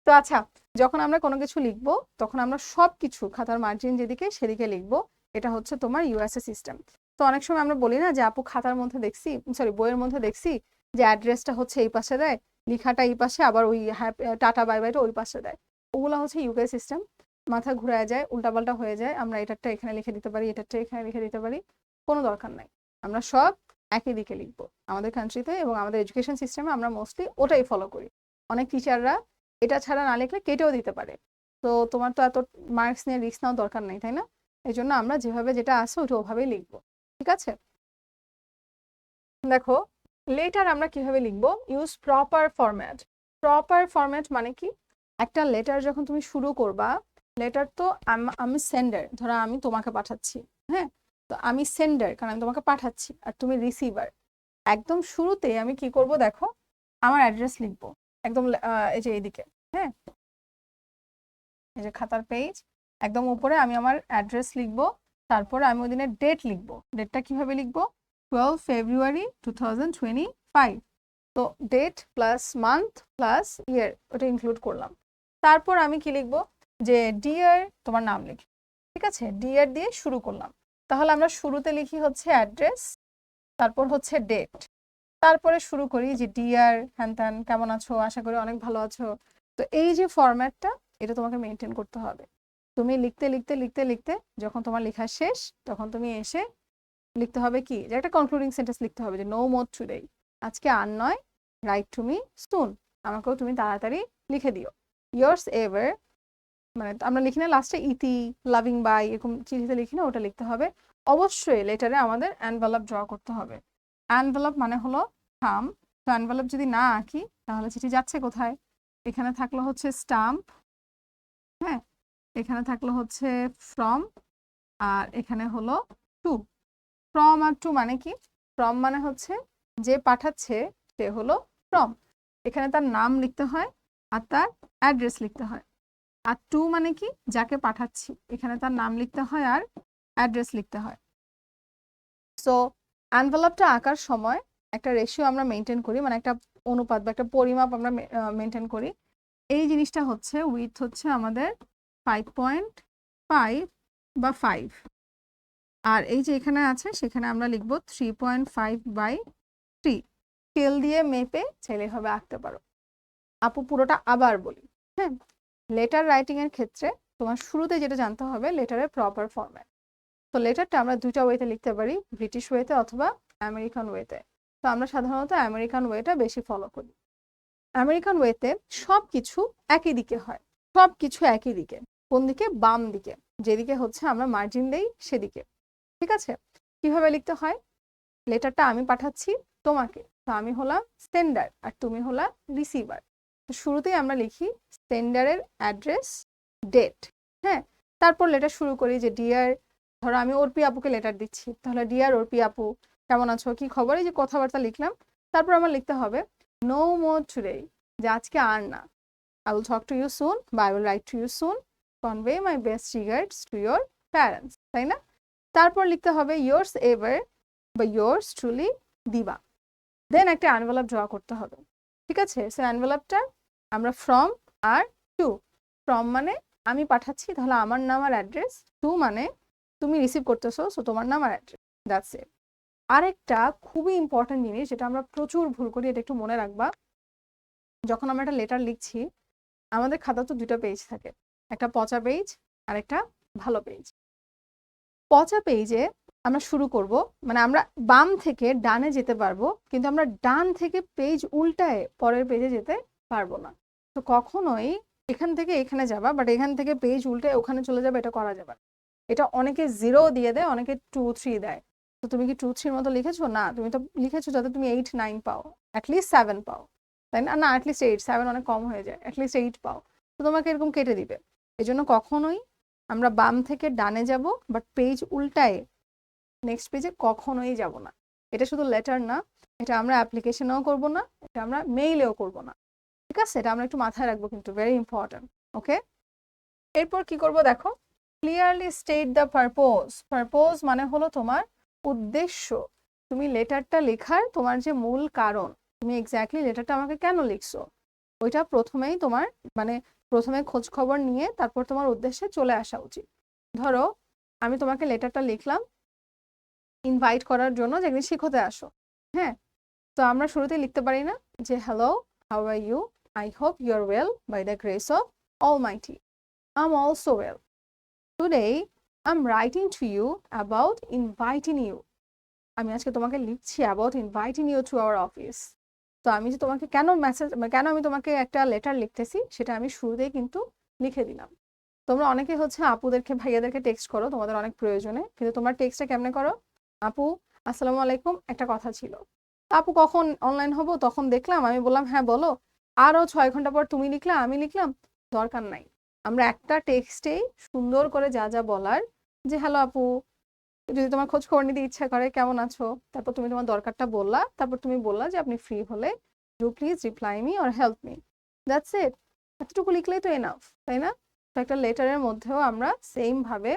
[SPEAKER 1] তো আচ্ছা, যখন আমরা কোনো কিছু লিখবো তখন আমরা সবকিছু খাতার মার্জিন যেদিকে সেদিকে লিখবো, এটা হচ্ছে তোমার ইউএসএ সিস্টেম। তো অনেক সময় আমরা বলি না যে আপু খাতার মধ্যে দেখছি, সরি বইয়ের মধ্যে দেখছি যে অ্যাড্রেসটা হচ্ছে এই পাশে দেয়, লেখাটা এই পাশে, আবার ওই টাটা বাই বাইটা ওই পাশে দেয়। ওগুলো হচ্ছে ইউকে সিস্টেম। মাথা ঘুরায় যায়, উল্টাপাল্টা হয়ে যায়, আমরা এটারটা এখানে লিখে দিতে পারি, এটারটা এখানে লিখে দিতে পারি, কোনো দরকার নাই। আমরা সব একই দিকে লিখবো আমাদের কান্ট্রিতে, এবং আমাদের এডুকেশন সিস্টেমে আমরা মোস্টলি ওটাই ফলো করি। অনেক টিচাররা এটা ছাড়া না লিখলে কেটেও দিতে পারে। তো তোমার তো এত মার্কস নিয়ে রিস্ক নেওয়ার দরকার নেই, তাই না? এই জন্য আমরা যেভাবে যেটা আছে ওটা ওভাবেই লিখবো। ঠিক আছে? দেখো, লেটার আমরা কিভাবে লিখবো, use proper format. Proper format মানে কি? একটা লেটার যখন তুমি শুরু করবা, লেটার তো আমি সেন্ডার, ধরো আমি তোমাকে পাঠাচ্ছি, হ্যাঁ, তো আমি সেন্ডার কারণ আমি তোমাকে পাঠাচ্ছি, আর তুমি রিসিভার। একদম শুরুতে আমি কি করব দেখো, আমার অ্যাড্রেস লিখবো একদম এই যে এইদিকে, হ্যাঁ, এই যে খাতার পেজ একদম উপরে আমি আমার অ্যাড্রেস লিখবো। তারপরে আমি ওই দিনের ডেট লিখবো। ডেটটা কিভাবে লিখবো? 12 ফেব্রুয়ারি 2025। তো ডেট প্লাস মান্থ প্লাস ইয়ার ওটা ইনক্লুড করলাম। তারপর আমি কি লিখবো, যে ডিয়ার, তোমার নাম লিখি। ঠিক আছে? ডিয়ার দিয়ে শুরু করলাম। তাহলে আমরা শুরুতে লিখি হচ্ছে অ্যাড্রেস, তারপর হচ্ছে ডেট, তারপরে শুরু করি যে ডিয়ার হ্যান ত্যান, কেমন আছো, আশা করি অনেক ভালো আছো। তো এই যে ফরম্যাটটা, এটা তোমাকে মেনটেন করতে হবে। তুমি লিখতে লিখতে লিখতে লিখতে যখন তোমার লেখা শেষ, তখন তুমি এসে লিখতে হবে কি, যে একটা কনক্লুডিং সেন্টেন্স লিখতে হবে, যে নো মোর টুডে, আজকে আর নয়, রাইট টু মি সুন, আমাকেও তুমি তাড়াতাড়ি লিখে দিও। ইয়ার্স এভার, মানে আমরা লিখি না লাস্টে ইতি, লাভিং বাই, এরকম চিঠিতে লিখি না, ওটা লিখতে হবে। অবশ্যই লেটারে আমাদের এনভেলপ ড্র করতে হবে। এনভেলপ মানে হলো খাম। তো এনভেলপ যদি না আঁকি তাহলে চিঠি যাচ্ছে কোথায়? এখানে থাকলো হচ্ছে স্টাম্প, হ্যাঁ, এখানে থাকলো হচ্ছে ফ্রম, আর এখানে হলো টু। ফ্রম আর টু মানে কি? ফ্রম মানে হচ্ছে যে পাঠাচ্ছে সে হলো ফ্রম, এখানে তার নাম লিখতে হয় আর তার অ্যাড্রেস লিখতে হয়। আর টু মানে কি? যাকে পাঠাচ্ছি, এখানে তার নাম লিখতে হয় আর অ্যাড্রেস লিখতে হয়। সো এনভেলপটা আঁকার সময় একটা রেশিও আমরা মেনটেন করি, মানে একটা অনুপাত বা একটা পরিমাপ আমরা মেনটেন করি। এই জিনিসটা হচ্ছে উইথ হচ্ছে আমাদের 5.5 বা 5, আর এই যে এখানে আছে সেখানে আমরা লিখব 3.5/3। স্কেল দিয়ে মেপে চাইলে হবে আঁকতে পারো। আপু পুরোটা আবার বলি, হ্যাঁ। লেটার রাইটিং এর ক্ষেত্রে তোমার শুরুতে যেটা জানতে হবে লেটারের প্রপার ফরম্যাট। তো লেটারটা আমরা দুইটা ওয়েতে লিখতে পারি, ব্রিটিশ ওয়েতে অথবা আমেরিকান ওয়েতে। তো আমরা সাধারণত আমেরিকান ওয়েটা বেশি ফলো করি। আমেরিকান ওয়েতে সব কিছু একই দিকে হয়, সব কিছু একই দিকে। কোন দিকে? বাম দিকে, যেদিকে হচ্ছে আমরা মার্জিন দেই সেদিকে। ঠিক আছে? কিভাবে লিখতে হয়? লেটারটা আমি পাঠাচ্ছি তোমাকে, তো আমি হলাম সেন্ডার আর তুমি হলা রিসিভার। তো শুরুতেই আমরা লিখি সেন্ডারের অ্যাড্রেস, ডেট, হ্যাঁ। তারপর লেটার শুরু করি যে ডিয়ার, ধরো আমি অর্পি আপুকে লেটার দিচ্ছি, তাহলে ডিয়ার অর্পি আপু কেমন আছো, কি খবর, এই যে কথাবার্তা লিখলাম। তারপর আমার লিখতে হবে নো মোর টুডে, যে আজকে আর না। I will talk to you soon বা I will write to you soon, convey my best regards to your parents, তাই না? তারপর লিখতে হবে yours ever বা yours truly দিবা। দেন একটা এনভেলপ ড্র করতে হবে। ঠিক আছে? সো এনভেলপটা আমরা ফ্রম আর টু। ফ্রম মানে আমি পাঠাচ্ছি, তাহলে আমার নাম আর অ্যাড্রেস। টু মানে তুমি রিসিভ করতেছো, সো তোমার নাম আর অ্যাড্রেস, দ্যাটস ইট। আরেকটা খুবই ইম্পর্টেন্ট জিনিস যেটা আমরা প্রচুর ভুল করি, এটা একটু মনে রাখবা। যখন আমরা একটা লেটার লিখছি, আমাদের খাতা তো দুটো পেজ থাকে, একটা পচা পেজ আর একটা ভালো পেজ। পচা পেজে আমরা শুরু করব, মানে আমরা বাম থেকে ডানে যেতে পারবো, কিন্তু আমরা ডান থেকে পেজ উল্টায় পরের পেজে যেতে পারবো না। তো কখনোই এখান থেকে এখানে যাবা, বাট এখান থেকে পেজ উল্টে ওখানে চলে যাবে, এটা করা যাবে না। এটা অনেকে 0 দিয়ে দেয়, অনেকে 2 3 দেয়। তো তুমি কি 2 3 মতো লিখেছো? না, তুমি তো লিখেছো যাতে তুমি 8 9 পাও, অ্যাটলিস্ট 7 পাও, তাই না? না, অ্যাটলিস্ট 8, 7 অনেক কম হয়ে যায়, অ্যাটলিস্ট 8 পাও। তো তোমাকে এরকম কেটে দিবে। এজন্য কখনোই আমরা বাম থেকে ডানে যাব, বাট পেজ উল্টায় নেক্সট পেজে কখনোই যাব না। এটা শুধু লেটার না, এটা আমরা অ্যাপ্লিকেশনেও করব না, এটা আমরা মেইলেও করব না। ঠিক আছে? এটা আমরা একটু মাথায় রাখবো, কিন্তু ভেরি ইম্পর্টেন্ট। ওকে, এরপর কি করব দেখো, clearly state the purpose. Purpose মানে হলো তোমার উদ্দেশ্য। তুমি লেটারটা লেখার তোমার যে মূল কারণ, তুমি এক্স্যাক্টলি লেটারটা আমাকে কেন লিখছো, ওইটা প্রথমেই তোমার, মানে প্রথমে খোঁজ খবর নিয়ে তারপর তোমার উদ্দেশ্যে চলে আসা উচিত। ধরো আমি তোমাকে লেটারটা লিখলাম ইনভাইট করার জন্য যে একদিন শিখতে আসো, হ্যাঁ। তো আমরা শুরুতেই লিখতে পারি না যে hello, how are you, I hope you are well by the grace of almighty, I am also well, today I am writing to you about inviting you. আমি আজকে তোমাকে লিখছি about inviting you to our office. তো আমি যে তোমাকে কেন message, কেন আমি তোমাকে একটা লেটার লিখতেছি সেটা আমি শুরুতেই কিন্তু লিখে দিলাম। তোমরা অনেকে হচ্ছে আপুদেরকে ভাইয়াদেরকে টেক্সট করো তোমাদের অনেক প্রয়োজনে, কিন্তু তোমার টেক্সটটা কেমনে করো? আপু আসসালামু আলাইকুম, একটা কথা ছিল। তা আপু কখন অনলাইন হবো, তখন দেখলাম, আমি বললাম হ্যাঁ বলো, আরো 6 ঘন্টা পর তুমি লিখলা, আমি লিখলাম। দরকার নাই। আমরা একটা টেক্সটেই সুন্দর করে যা যা বলার, যে হ্যালো আপু, যদি তোমার খোঁজ খবর নিতে ইচ্ছা করে কেমন আছো, তারপর তুমি তোমার দরকারটা বললা, তারপর তুমি বললা যে আপনি ফ্রি হলে do please reply me or help me, that's it. এতটুকু লিখলেই তো এনাফ, তাই না? তো একটা লেটারের মধ্যেও আমরা সেম ভাবে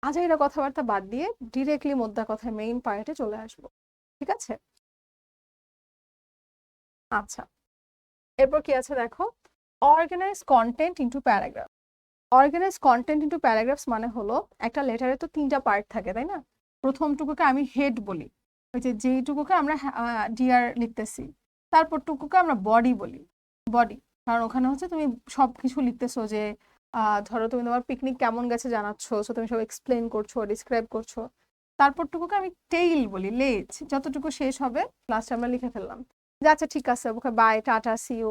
[SPEAKER 1] আজাইরা কথাবার্তা বাদ দিয়ে ডিরেক্টলি মোদ্দা কথায় মেইন পয়েন্টে চলে আসবো। ঠিক আছে? আচ্ছা, এরপর কি আছে দেখো, organise content into paragraph. Organise content into paragraphs মানে হলো একটা লেটারে তো 3টা পার্ট থাকে, তাই না? প্রথমটুকুকে আমি হেড বলি, ওই যে যেইটুকুকে আমরা ডিয়ার লিখতেছি। তারপর টুকুকে আমরা বডি বলি, বডি, কারণ ওখানে হচ্ছে তুমি সব কিছু লিখতেছো, যে ধরো তুমি তোমার পিকনিক কেমন গেছে জানাচ্ছো, সো তুমি সব এক্সপ্লেন করছো, ডিসক্রাইব করছো। তারপর টুকুকে আমি টেইল বলি, লেজ, যতটুকু শেষ হবে লাস্টে আমরা লিখে ফেললাম যে আচ্ছা ঠিক আছে, okay bye, tata, see you,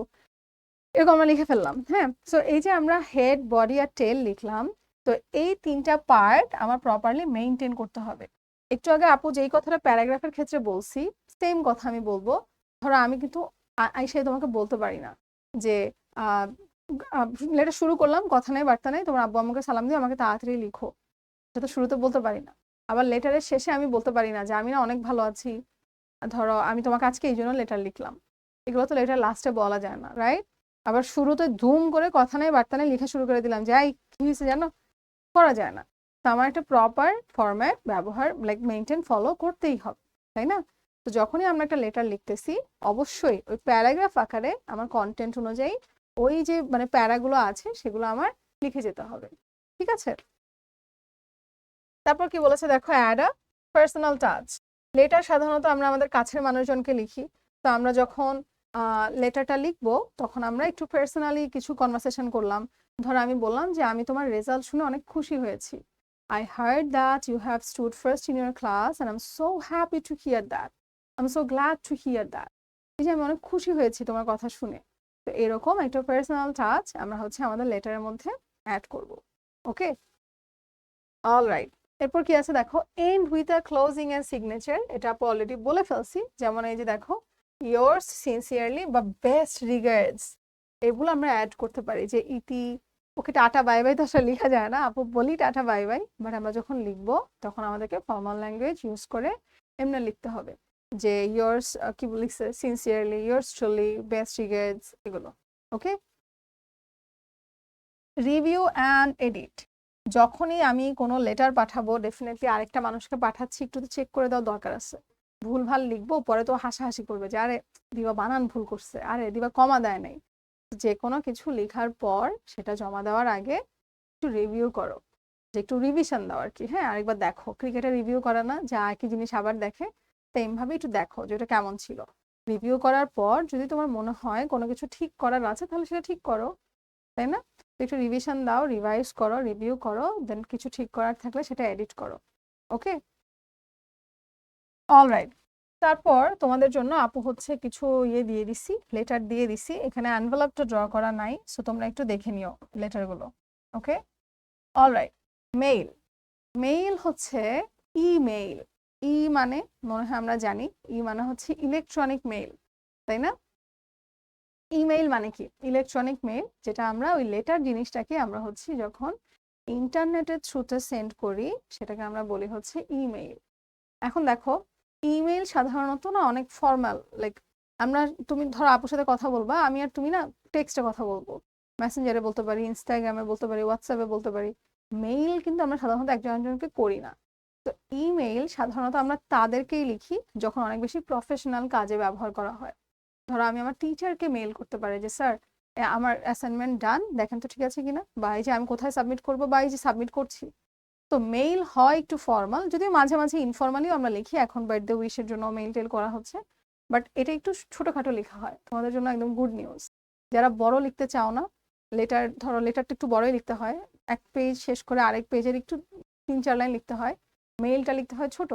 [SPEAKER 1] এরকম আমরা লিখে ফেললাম, হ্যাঁ। সো এই যে আমরা হেড, বডি আর টেল লিখলাম, তো এই 3টা পার্ট আমার প্রপারলি মেইনটেইন করতে হবে। একটু আগে আপু যেই কথাটা প্যারাগ্রাফের ক্ষেত্রে বলছি সেম কথা আমি বলবো। ধরো আমি কিন্তু আইসাই তোমাকে বলতে পারি না যে লেটার শুরু করলাম, কথা নেই বার্তা নেই, তোমার আব্বু আমাকে সালাম দিয়ে আমাকে তাড়াতাড়ি লিখো, এটা তো শুরুতে বলতে পারি না। আবার লেটারের শেষে আমি বলতে পারি না যে আমি না অনেক ভালো আছি, ধরো আমি তোমাকে আজকে এই জন্য লেটার লিখলাম, এগুলো তো লেটার লাস্টে বলা যায় না, রাইট? আবার শুরুতে ধুম করে কথা নেই বার্তা নেই লিখা শুরু করে দিলাম, যাই কি হয়েছে জানো, করা যায় না। তো আমার একটা প্রপার ফরম্যাট ব্যবহার লাইক মেনটেন ফলো করতেই হবে, তাই না? তো যখনই আমরা একটা লেটার লিখতেছি অবশ্যই ওই প্যারাগ্রাফ আকারে আমার কন্টেন্ট অনুযায়ী ওই যে মানে প্যারাগুলো আছে সেগুলো আমার লিখে যেতে হবে, ঠিক আছে? তারপর কি বলেছে দেখো, add a personal touch. Letter সাধারণত আমরা আমাদের কাছের মানুষজনকে লিখি। তো আমরা যখন লেটারটা লিখবো তখন আমরা একটু পার্সোনালি কিছু কনভারসেশন করলাম। ধরো আমি বললাম যে আমি তোমার রেজাল্ট শুনে অনেক খুশি হয়েছি। I heard that you have stood first in your class and I'm so happy to hear that. I'm so glad to hear that. এই যে আমি অনেক খুশি হয়েছি তোমার কথা শুনে। তো এরকম একটা পার্সোনাল টাচ আমরা হচ্ছে আমাদের লেটারের মধ্যে অ্যাড করব। Okay, alright. এরপর কি আছে দেখো, end with a closing and signature. এটা আপু অলরেডি বলে ফেলছি, যেমন এই যে দেখো yours সিনসিয়ারলি বা বেস্ট রিগার্ডস, এগুলো আমরা অ্যাড করতে পারি। যে ইতি, ওকে টাটা বাই বাই তো আসলে লেখা যায় না, আপু বলি টাটা বাই বাই, বাট আমরা যখন লিখবো তখন আমাদেরকে ফর্মাল ল্যাঙ্গুয়েজ ইউজ করে এমনি লিখতে হবে যে yours কি লিখছে, sincerely, yours truly, best regards, এগুলো। ওকে, রিভিউ অ্যান্ড এডিট। যখনই আমি কোনো লেটার পাঠাবো ডেফিনেটলি আরেকটা মানুষকে পাঠাচ্ছি, একটু তো চেক করে দেওয়া দরকার আছে। ভুলভাল লিখবো পরে তো হাসাহাসি করবে যে আরে দিবা বানান ভুল করছে, আরে দিবা কমা দেয় নাই। যে কোনো কিছু লেখার পর সেটা জমা দেওয়ার আগে একটু রিভিউ করো, যে একটু রিভিশন দাও আর কি। হ্যাঁ, আরেকবার দেখো, ক্রিকেটে রিভিউ করে না যে একই জিনিস আবার দেখে, সেম ভাবে একটু দেখো যে এটা কেমন ছিল। রিভিউ করার পর যদি তোমার মনে হয় কোনো কিছু ঠিক করার আছে তাহলে সেটা ঠিক করো, তাই না? একটু রিভিশন দাও, রিভাইজ করো, রিভিউ করো, দেন কিছু ঠিক করার থাকলে সেটা এডিট করো। ওকে, অলরাইট। তারপর তোমাদের জন্য আপু হচ্ছে কিছু ইয়ে দিয়ে দিছি, লেটার দিয়ে দিছি, এখানে এনভেলপটা ড্র করা নাই, সো তোমরা একটু দেখে নিও লেটারগুলো। ওকে, অলরাইট। মেইল, মেইল হচ্ছে ইমেইল। মানে মনে হয় আমরা জানি, মানে হচ্ছে ইলেকট্রনিক মেইল, তাই না? ইমেইল মানে কি, ইলেকট্রনিক মেইল, যেটা আমরা ওই লেটার জিনিসটাকে আমরা হচ্ছে যখন ইন্টারনেটের থ্রুতে সেন্ড করি সেটাকে আমরা বলি হচ্ছে ইমেইল। এখন দেখো, ইমেইল সাধারণত না অনেক ফর্মাল, লাইক আমরা, তুমি ধরো আপুর সাথে কথা বলবা, আমি আর তুমি না টেক্সটে কথা বলবো, মেসেঞ্জারে বলতে পারি, ইনস্টাগ্রামে বলতে পারি, হোয়াটসঅ্যাপে বলতে পারি। মেইল কিন্তু আমরা সাধারণত একজন একজনকে করি না। তো ইমেইল সাধারণত আমরা তাদেরকেই লিখি যখন অনেক বেশি প্রফেশনাল কাজে ব্যবহার করা হয়। ধরো আমি আমার টিচারকে মেইল করতে পারি যে স্যার আমার অ্যাসাইনমেন্ট ডান, দেখেন তো ঠিক আছে কিনা, বা এই যে আমি কোথায় সাবমিট করবো, বা এই যে সাবমিট করছি। তো মেইল হয় একটু ফর্মাল, যদিও মাঝে মাঝে ইনফর্মালিও আমরা লিখি, এখন বার্থডে উইশের জন্য মেইল টেল করা হচ্ছে, বাট এটা একটু ছোটখাটো লেখা হয়। তোমাদের জন্য একদম গুড নিউজ, যারা বড় লিখতে চাও না লেটার, ধরো লেটারটা একটু বড়ই লিখতে হয়, এক পেজ শেষ করে আরেক পেজের একটু 3-4 লাইন লিখতে হয়, মেইলটা লিখতে হয় ছোট,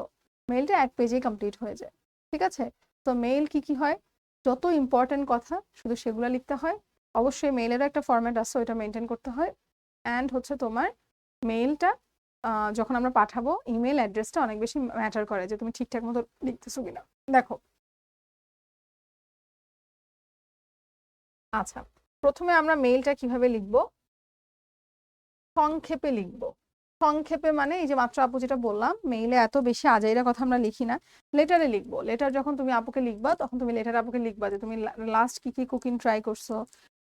[SPEAKER 1] মেইলটা এক পেজেই কমপ্লিট হয়ে যায়, ঠিক আছে? তো মেইল কি কি হয়, যত ইম্পর্টেন্ট কথা শুধু সেগুলো লিখতে হয়। অবশ্যই মেইলেরও একটা ফরম্যাট আছে, ওইটা মেনটেন করতে হয়। অ্যান্ড হচ্ছে তোমার মেইলটা যখন আমরা পাঠাবো ইমেল অ্যাড্রেসটা অনেক বেশি ম্যাটার করে যে তুমি ঠিকঠাক মতো লিখতেছো কিনা। দেখো, আচ্ছা, প্রথমে আমরা মেইলটা কিভাবে লিখবো, সংক্ষেপে লিখবো। সংক্ষেপে মানে এই যে মাত্র আপু যেটা বললাম, মেইলে এত বেশি আজাইরা কথা আমরা লিখি না, লেটারে লিখবো। লেটার যখন তুমি আপুকে লিখবা তখন তুমি লেটার আপুকে লিখবা যে তুমি লাস্ট কি কি কুকিং ট্রাই করছো,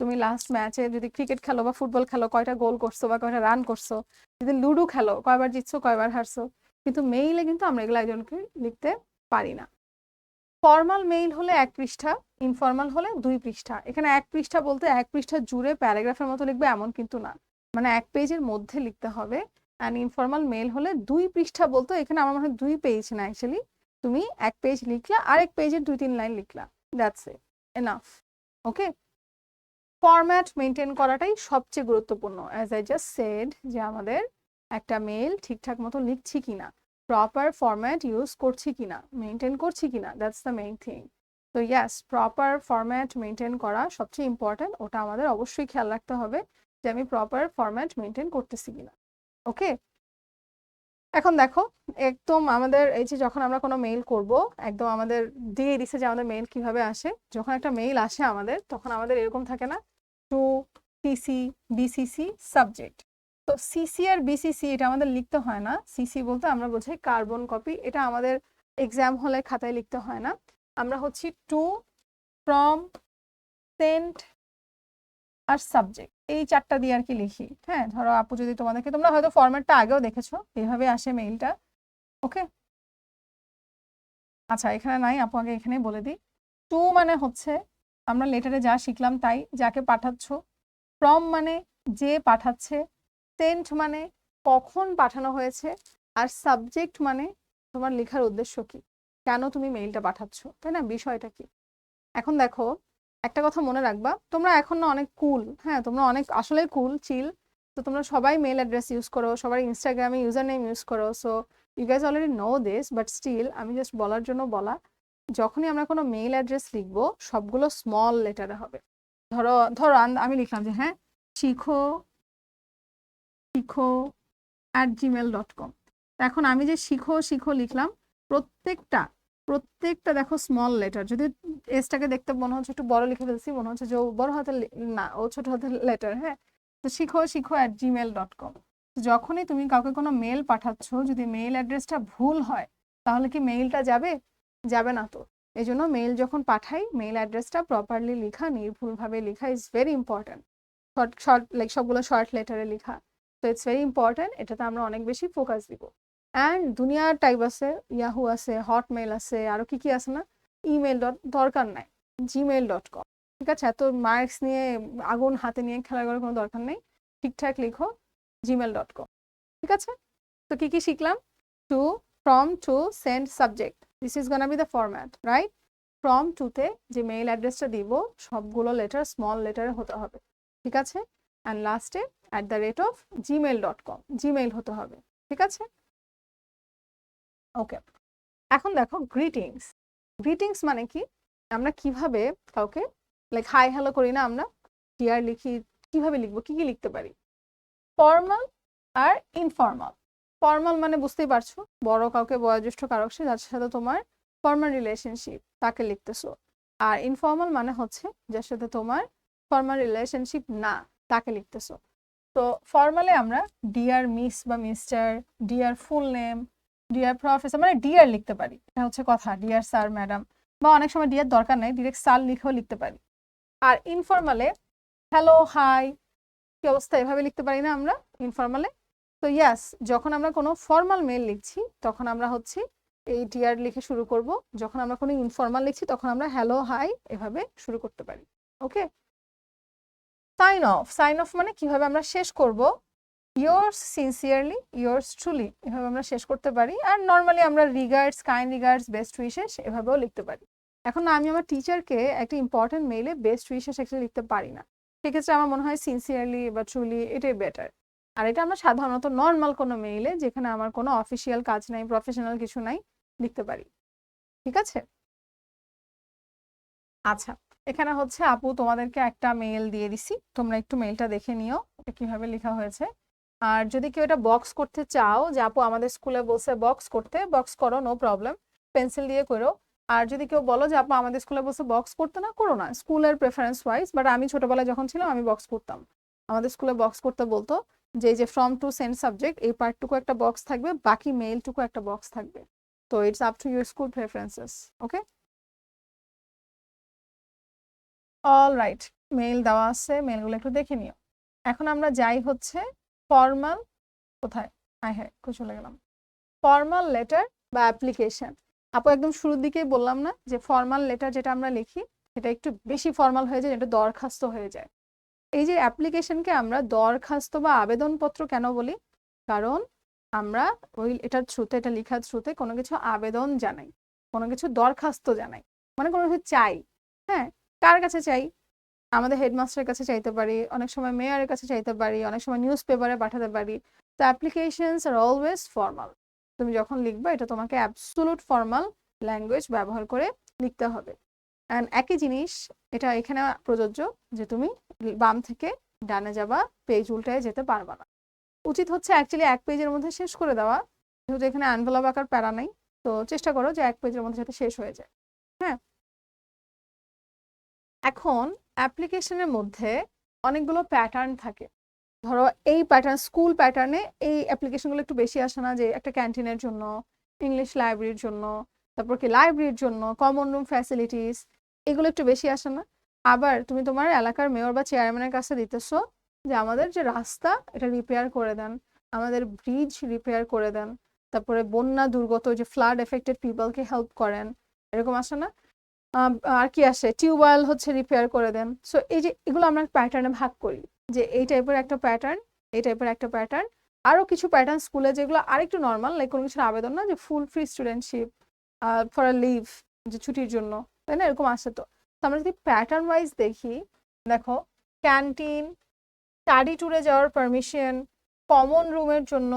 [SPEAKER 1] তুমি লাস্ট ম্যাচে যদি ক্রিকেট খেলো বা ফুটবল খেলো কয়টা গোল করছো বা কয়টা রান করছো, যদি লুডো খেলো কয়বার জিতছো কয়বার হারছো। কিন্তু মেইলে কিন্তু আমরা এগুলো একজনকে লিখতে পারি না। ফর্মাল মেইল হলে 1 পৃষ্ঠা, ইনফর্মাল হলে 2 পৃষ্ঠা। এখানে 1 পৃষ্ঠা বলতে 1 পৃষ্ঠা জুড়ে প্যারাগ্রাফের মতো লিখবে এমন কিন্তু না, মানে 1 পেজের মধ্যে লিখতে হবে। অ্যান্ড ইনফর্মাল মেইল হলে 2 পৃষ্ঠা বলতে এখানে আমার মনে হয় 2 পেজ না, অ্যাকচুয়ালি তুমি 1 পেজ লিখলা, আরেক পেজের 2-3 লাইন লিখলা, that's it, enough. Okay, format maintain করাটাই সবচেয়ে গুরুত্বপূর্ণ। অ্যাজ আই জাস্ট সেড যে আমাদের একটা মেইল ঠিকঠাক মতো লিখছি কিনা, প্রপার ফরম্যাট ইউজ করছি কিনা, মেনটেন করছি কিনা, দ্যাটস দ্য মেইন থিং। তো ইয়াস, প্রপার ফরম্যাট মেনটেন করা সবচেয়ে ইম্পর্টেন্ট, ওটা আমাদের অবশ্যই খেয়াল রাখতে হবে যে আমি প্রপার ফরম্যাট মেনটেন করতেছি কিনা। ওকে, এখন দেখো, একদম আমাদের এই যে যখন আমরা কোনো মেইল করব, একদম আমাদের দিয়ে দিছে যে আমাদের মেইল কিভাবে আসে। যখন একটা মেইল আসে আমাদের, তখন আমাদের এরকম থাকে না, টু সিসি বিসিসি সাবজেক্ট। তো সিসি আর বিসিসি এটা আমাদের লিখতে হয় না। সিসি বলতে আমরা বোঝাই কার্বন কপি, এটা আমাদের এক্সাম হলে খাতায় লিখতে হয় না। আমরা হচ্ছি টু, ফ্রম, সেন্ট আর সাবজেক্ট, এই চারটা দিয়ে আর কি লিখি। হ্যাঁ, ধরো আপু যদি তোমাদেরকে, তোমরা হয়তো ফরম্যাটটা আগেও দেখেছো, এইভাবে আসে মেইলটা। ওকে, আচ্ছা এখানে নাই, আপু আগে এখানে বলে দিই। টু মানে হচ্ছে আমরা লেটারে যা শিখলাম তাই, যাকে পাঠাচ্ছ। ফ্রম মানে যে পাঠাচ্ছে। সেন্ট মানে কখন পাঠানো হয়েছে। আর সাবজেক্ট মানে তোমার লেখার উদ্দেশ্য কি, কেন তুমি মেইলটা পাঠাচ্ছ, তাই না, বিষয়টা কি। এখন দেখো, একটা কথা মনে রাখবা, তোমরা এখন না অনেক কুল, হ্যাঁ তোমরা অনেক আসলে কুল চিল। তো তোমরা সবাই মেল অ্যাড্রেস ইউজ করো, সবাই ইনস্টাগ্রামে ইউজার নেম ইউজ করো। So you guys already know this, but still আমি জাস্ট বলার জন্য বলা, যখনই আমরা কোনো মেইল অ্যাড্রেস লিখবো সবগুলো স্মল লেটারে হবে। ধরো ধরো আমি লিখলাম যে হ্যাঁ শিখো শিখো @gmail.com। এখন আমি যে শিখো শিখো লিখলাম, প্রত্যেকটা প্রত্যেকটা দেখো স্মল লেটার। যদি এসটাকে দেখতে মনে হচ্ছে একটু বড় লিখে ফেলছি, মনে হচ্ছে যে ও বড় হাতের না, ও ছোট হাতের লেটার। হ্যাঁ, তো শিখো শিখো @gmail.com। যখনই তুমি কাউকে কোনো মেল পাঠাচ্ছ, যদি মেইল অ্যাড্রেসটা ভুল হয় তাহলে কি মেইলটা যাবে? যাবে না তো। এই জন্য মেইল যখন পাঠাই, মেইল অ্যাড্রেসটা প্রপারলি লেখা, নির্ভুলভাবে লেখা is very important. Short short like সবগুলো শর্ট লেটারে লেখা। তো ইটস ভেরি ইম্পর্ট্যান্ট, এটাতে আমরা অনেক বেশি ফোকাস দিব। অ্যান্ড দুনিয়ার টাইপ আছে, ইয়াহু আছে, হটমেল আছে, আরো কি কি আছে না, ইমেল দরকার নাই, gmail.com। ঠিক আছে, এত মার্কস নিয়ে আগুন হাতে নিয়ে খেলা করার কোনো দরকার নেই, ঠিকঠাক লিখো gmail.com। ঠিক আছে, তো কি কি শিখলাম? To, from, to, send, subject, this is gonna be the format, right. From টুতে যে মেইল অ্যাড্রেসটা দিব সবগুলো লেটার স্মল লেটারে হতে হবে, ঠিক আছে। অ্যান্ড লাস্টে @gmail.com, জিমেইল হতে হবে, ঠিক আছে। ওকে, এখন দেখো গ্রিটিংস। গ্রিটিংস মানে কি, আমরা কিভাবে কাউকে লাইক হাই হ্যালো করি না, আমরা ডিয়ার লিখি, কিভাবে লিখবো, কি কি লিখতে পারি। ফর্মাল আর ইনফর্মাল। ফর্মাল মানে বুঝতেই পারছো, বড় কাউকে, বয়োজ্যেষ্ঠ কারক সে যার সাথে তোমার ফর্মাল রিলেশনশিপ, তাকে লিখতেছো। আর ইনফর্মাল মানে হচ্ছে যার সাথে তোমার ফর্মাল রিলেশনশিপ না, তাকে লিখতেছো। তো ফর্মালে আমরা ডিয়ার মিস বা mister, dear full name, dear professor, মানে ডিয়ার লিখতে পারি, এটা হচ্ছে কথা, ডিয়ার স্যার ম্যাডাম, বা অনেক সময় ডিয়ার দরকার নেই, ডিরেক্ট স্যার লিখেও লিখতে পারি। আর ইনফর্মালে হ্যালো হাই কি অবস্থা, এভাবে লিখতে পারি না আমরা ইনফর্মালে। তো ইয়াস, যখন আমরা কোনো ফর্মাল মেল লিখছি তখন আমরা হচ্ছে এই ডিয়ার লিখে শুরু করব, যখন আমরা কোনো ইনফর্মাল লিখছি তখন আমরা হ্যালো হাই এভাবে শুরু করতে পারি। ওকে, সাইন অফ। সাইন অফ মানে কিভাবে আমরা শেষ করব, yours sincerely, yours truly, এভাবে আমরা শেষ করতে পারি। আর নর্মালি আমরা regards, kind regards, best wishes এভাবেও লিখতে পারি। এখন আমি আমার টিচারকে একটা ইম্পর্টেন্ট মেইলে বেস্ট উইশেস অ্যাকচুয়ালি লিখতে পারি না, সেক্ষেত্রে আমার মনে হয় সিনসিয়ারলি বা ট্রুলি এটাই বেটার। আর এটা আমরা সাধারণত নর্মাল কোনো মেইলে, যেখানে আমার কোনো অফিসিয়াল কাজ নাই, প্রফেশনাল কিছু নাই, লিখতে পারি। ঠিক আছে, আচ্ছা এখানে হচ্ছে আপু তোমাদেরকে একটা মেইল দিয়ে দিছি, তোমরা একটু মেইলটা দেখে নিও এটা কিভাবে লেখা হয়েছে। আর যদি কেউ এটা বক্স করতে চাও, যে আপু আমাদের স্কুলে বলছে বক্স করতে, বক্স করো, নো প্রবলেম, পেন্সিল দিয়ে করো। আর যদি কেউ বলো যে আপু আমাদের স্কুলে বলছে বক্স করতে, না করো না, স্কুলের প্রেফারেন্স ওয়াইজ। বাট আমি ছোটবেলায় যখন ছিলাম আমি বক্স করতাম, আমাদের স্কুলে বক্স করতে বলতো, যে এই যে ফ্রম টু সেন্ড সাবজেক্ট এই পার্টটুকু একটা বক্স থাকবে, বাকি মেইলটুকু একটা বক্স থাকবে। তো it's up to your school preferences. Okay, all right, mail দেওয়া আছে, মেইলগুলো একটু দেখে নিও। এখন আমরা যাই হচ্ছে ফর্মাল, কোথায়, হ্যাঁ হ্যাঁ চলে গেলাম, ফর্মাল লেটার বা অ্যাপ্লিকেশন। আপু একদম শুরুর দিকেই বললাম না যে ফর্মাল লেটার যেটা আমরা লিখি সেটা একটু বেশি ফর্মাল হয়ে যায়, এটা দরখাস্ত হয়ে যায়। এই যে অ্যাপ্লিকেশনকে আমরা দরখাস্ত বা আবেদনপত্র কেন বলি, কারণ আমরা ওই এটার থ্রুতে, এটা লেখার থ্রুতে কোনো কিছু আবেদন জানাই, কোনো কিছু দরখাস্ত জানাই, মানে কোনো কিছু চাই। হ্যাঁ, কার কাছে চাই, আমাদের হেডমাস্টারের কাছে চাইতে পারি, অনেক সময় মেয়রের কাছে চাইতে পারি, অনেক সময় নিউজ পেপারে পাঠাতে পারি। তো অ্যাপ্লিকেশনস আর অলওয়েজ ফর্মাল। তুমি যখন লিখবে এটা তোমাকে অ্যাবসোলুট ফর্মাল ল্যাঙ্গুয়েজ ব্যবহার করে লিখতে হবে। অ্যান্ড একই জিনিস এটা এখানে প্রযোজ্য, যে তুমি বাম থেকে ডানে যাবা, পেজ উল্টায় যেতে পারবা না। উচিত হচ্ছে অ্যাকচুয়ালি এক পেজের মধ্যে শেষ করে দেওয়া, যেহেতু এখানে এনভেলপ আকার প্যারা নাই, তো চেষ্টা করো যে 1 পেজের মধ্যে যাতে শেষ হয়ে যায়। হ্যাঁ, এখন অ্যাপ্লিকেশনের মধ্যে অনেকগুলো প্যাটার্ন থাকে। ধরো এই প্যাটার্ন, স্কুল প্যাটার্নে এই অ্যাপ্লিকেশনগুলো একটু বেশি আসে না, যে একটা ক্যান্টিনের জন্য, ইংলিশ লাইব্রেরির জন্য, তারপর কি লাইব্রেরির জন্য, কমন রুম ফ্যাসিলিটিস, এগুলো একটু বেশি আসে না? আবার তুমি তোমার এলাকার মেয়র বা চেয়ারম্যানের কাছে দিতেছো যে আমাদের যে রাস্তা এটা রিপেয়ার করে দেন, আমাদের ব্রিজ রিপেয়ার করে দেন, তারপরে বন্যা দুর্গত যে ফ্লাড এফেক্টেড পিপলকে হেল্প করেন, এরকম আসে না? আর কি আসে, টিউবওয়েল হচ্ছে রিপেয়ার করে দেন। সো এই যে এগুলো আমরা প্যাটার্নে ভাগ করি, যে এই টাইপের একটা প্যাটার্ন, এই টাইপের একটা প্যাটার্ন, আরো কিছু প্যাটার্ন স্কুলে যেগুলো আরেকটু নর্মাল, লাইক কোনো কিছুর আবেদন না, যে full free studentship for a leave, যে ছুটির জন্য, তাই না? এরকম আসে। তো আমরা যদি প্যাটার্ন ওয়াইজ দেখি, দেখো ক্যান্টিন, স্টাডি ট্যুরে যাওয়ার পারমিশন, কমন রুমের জন্য,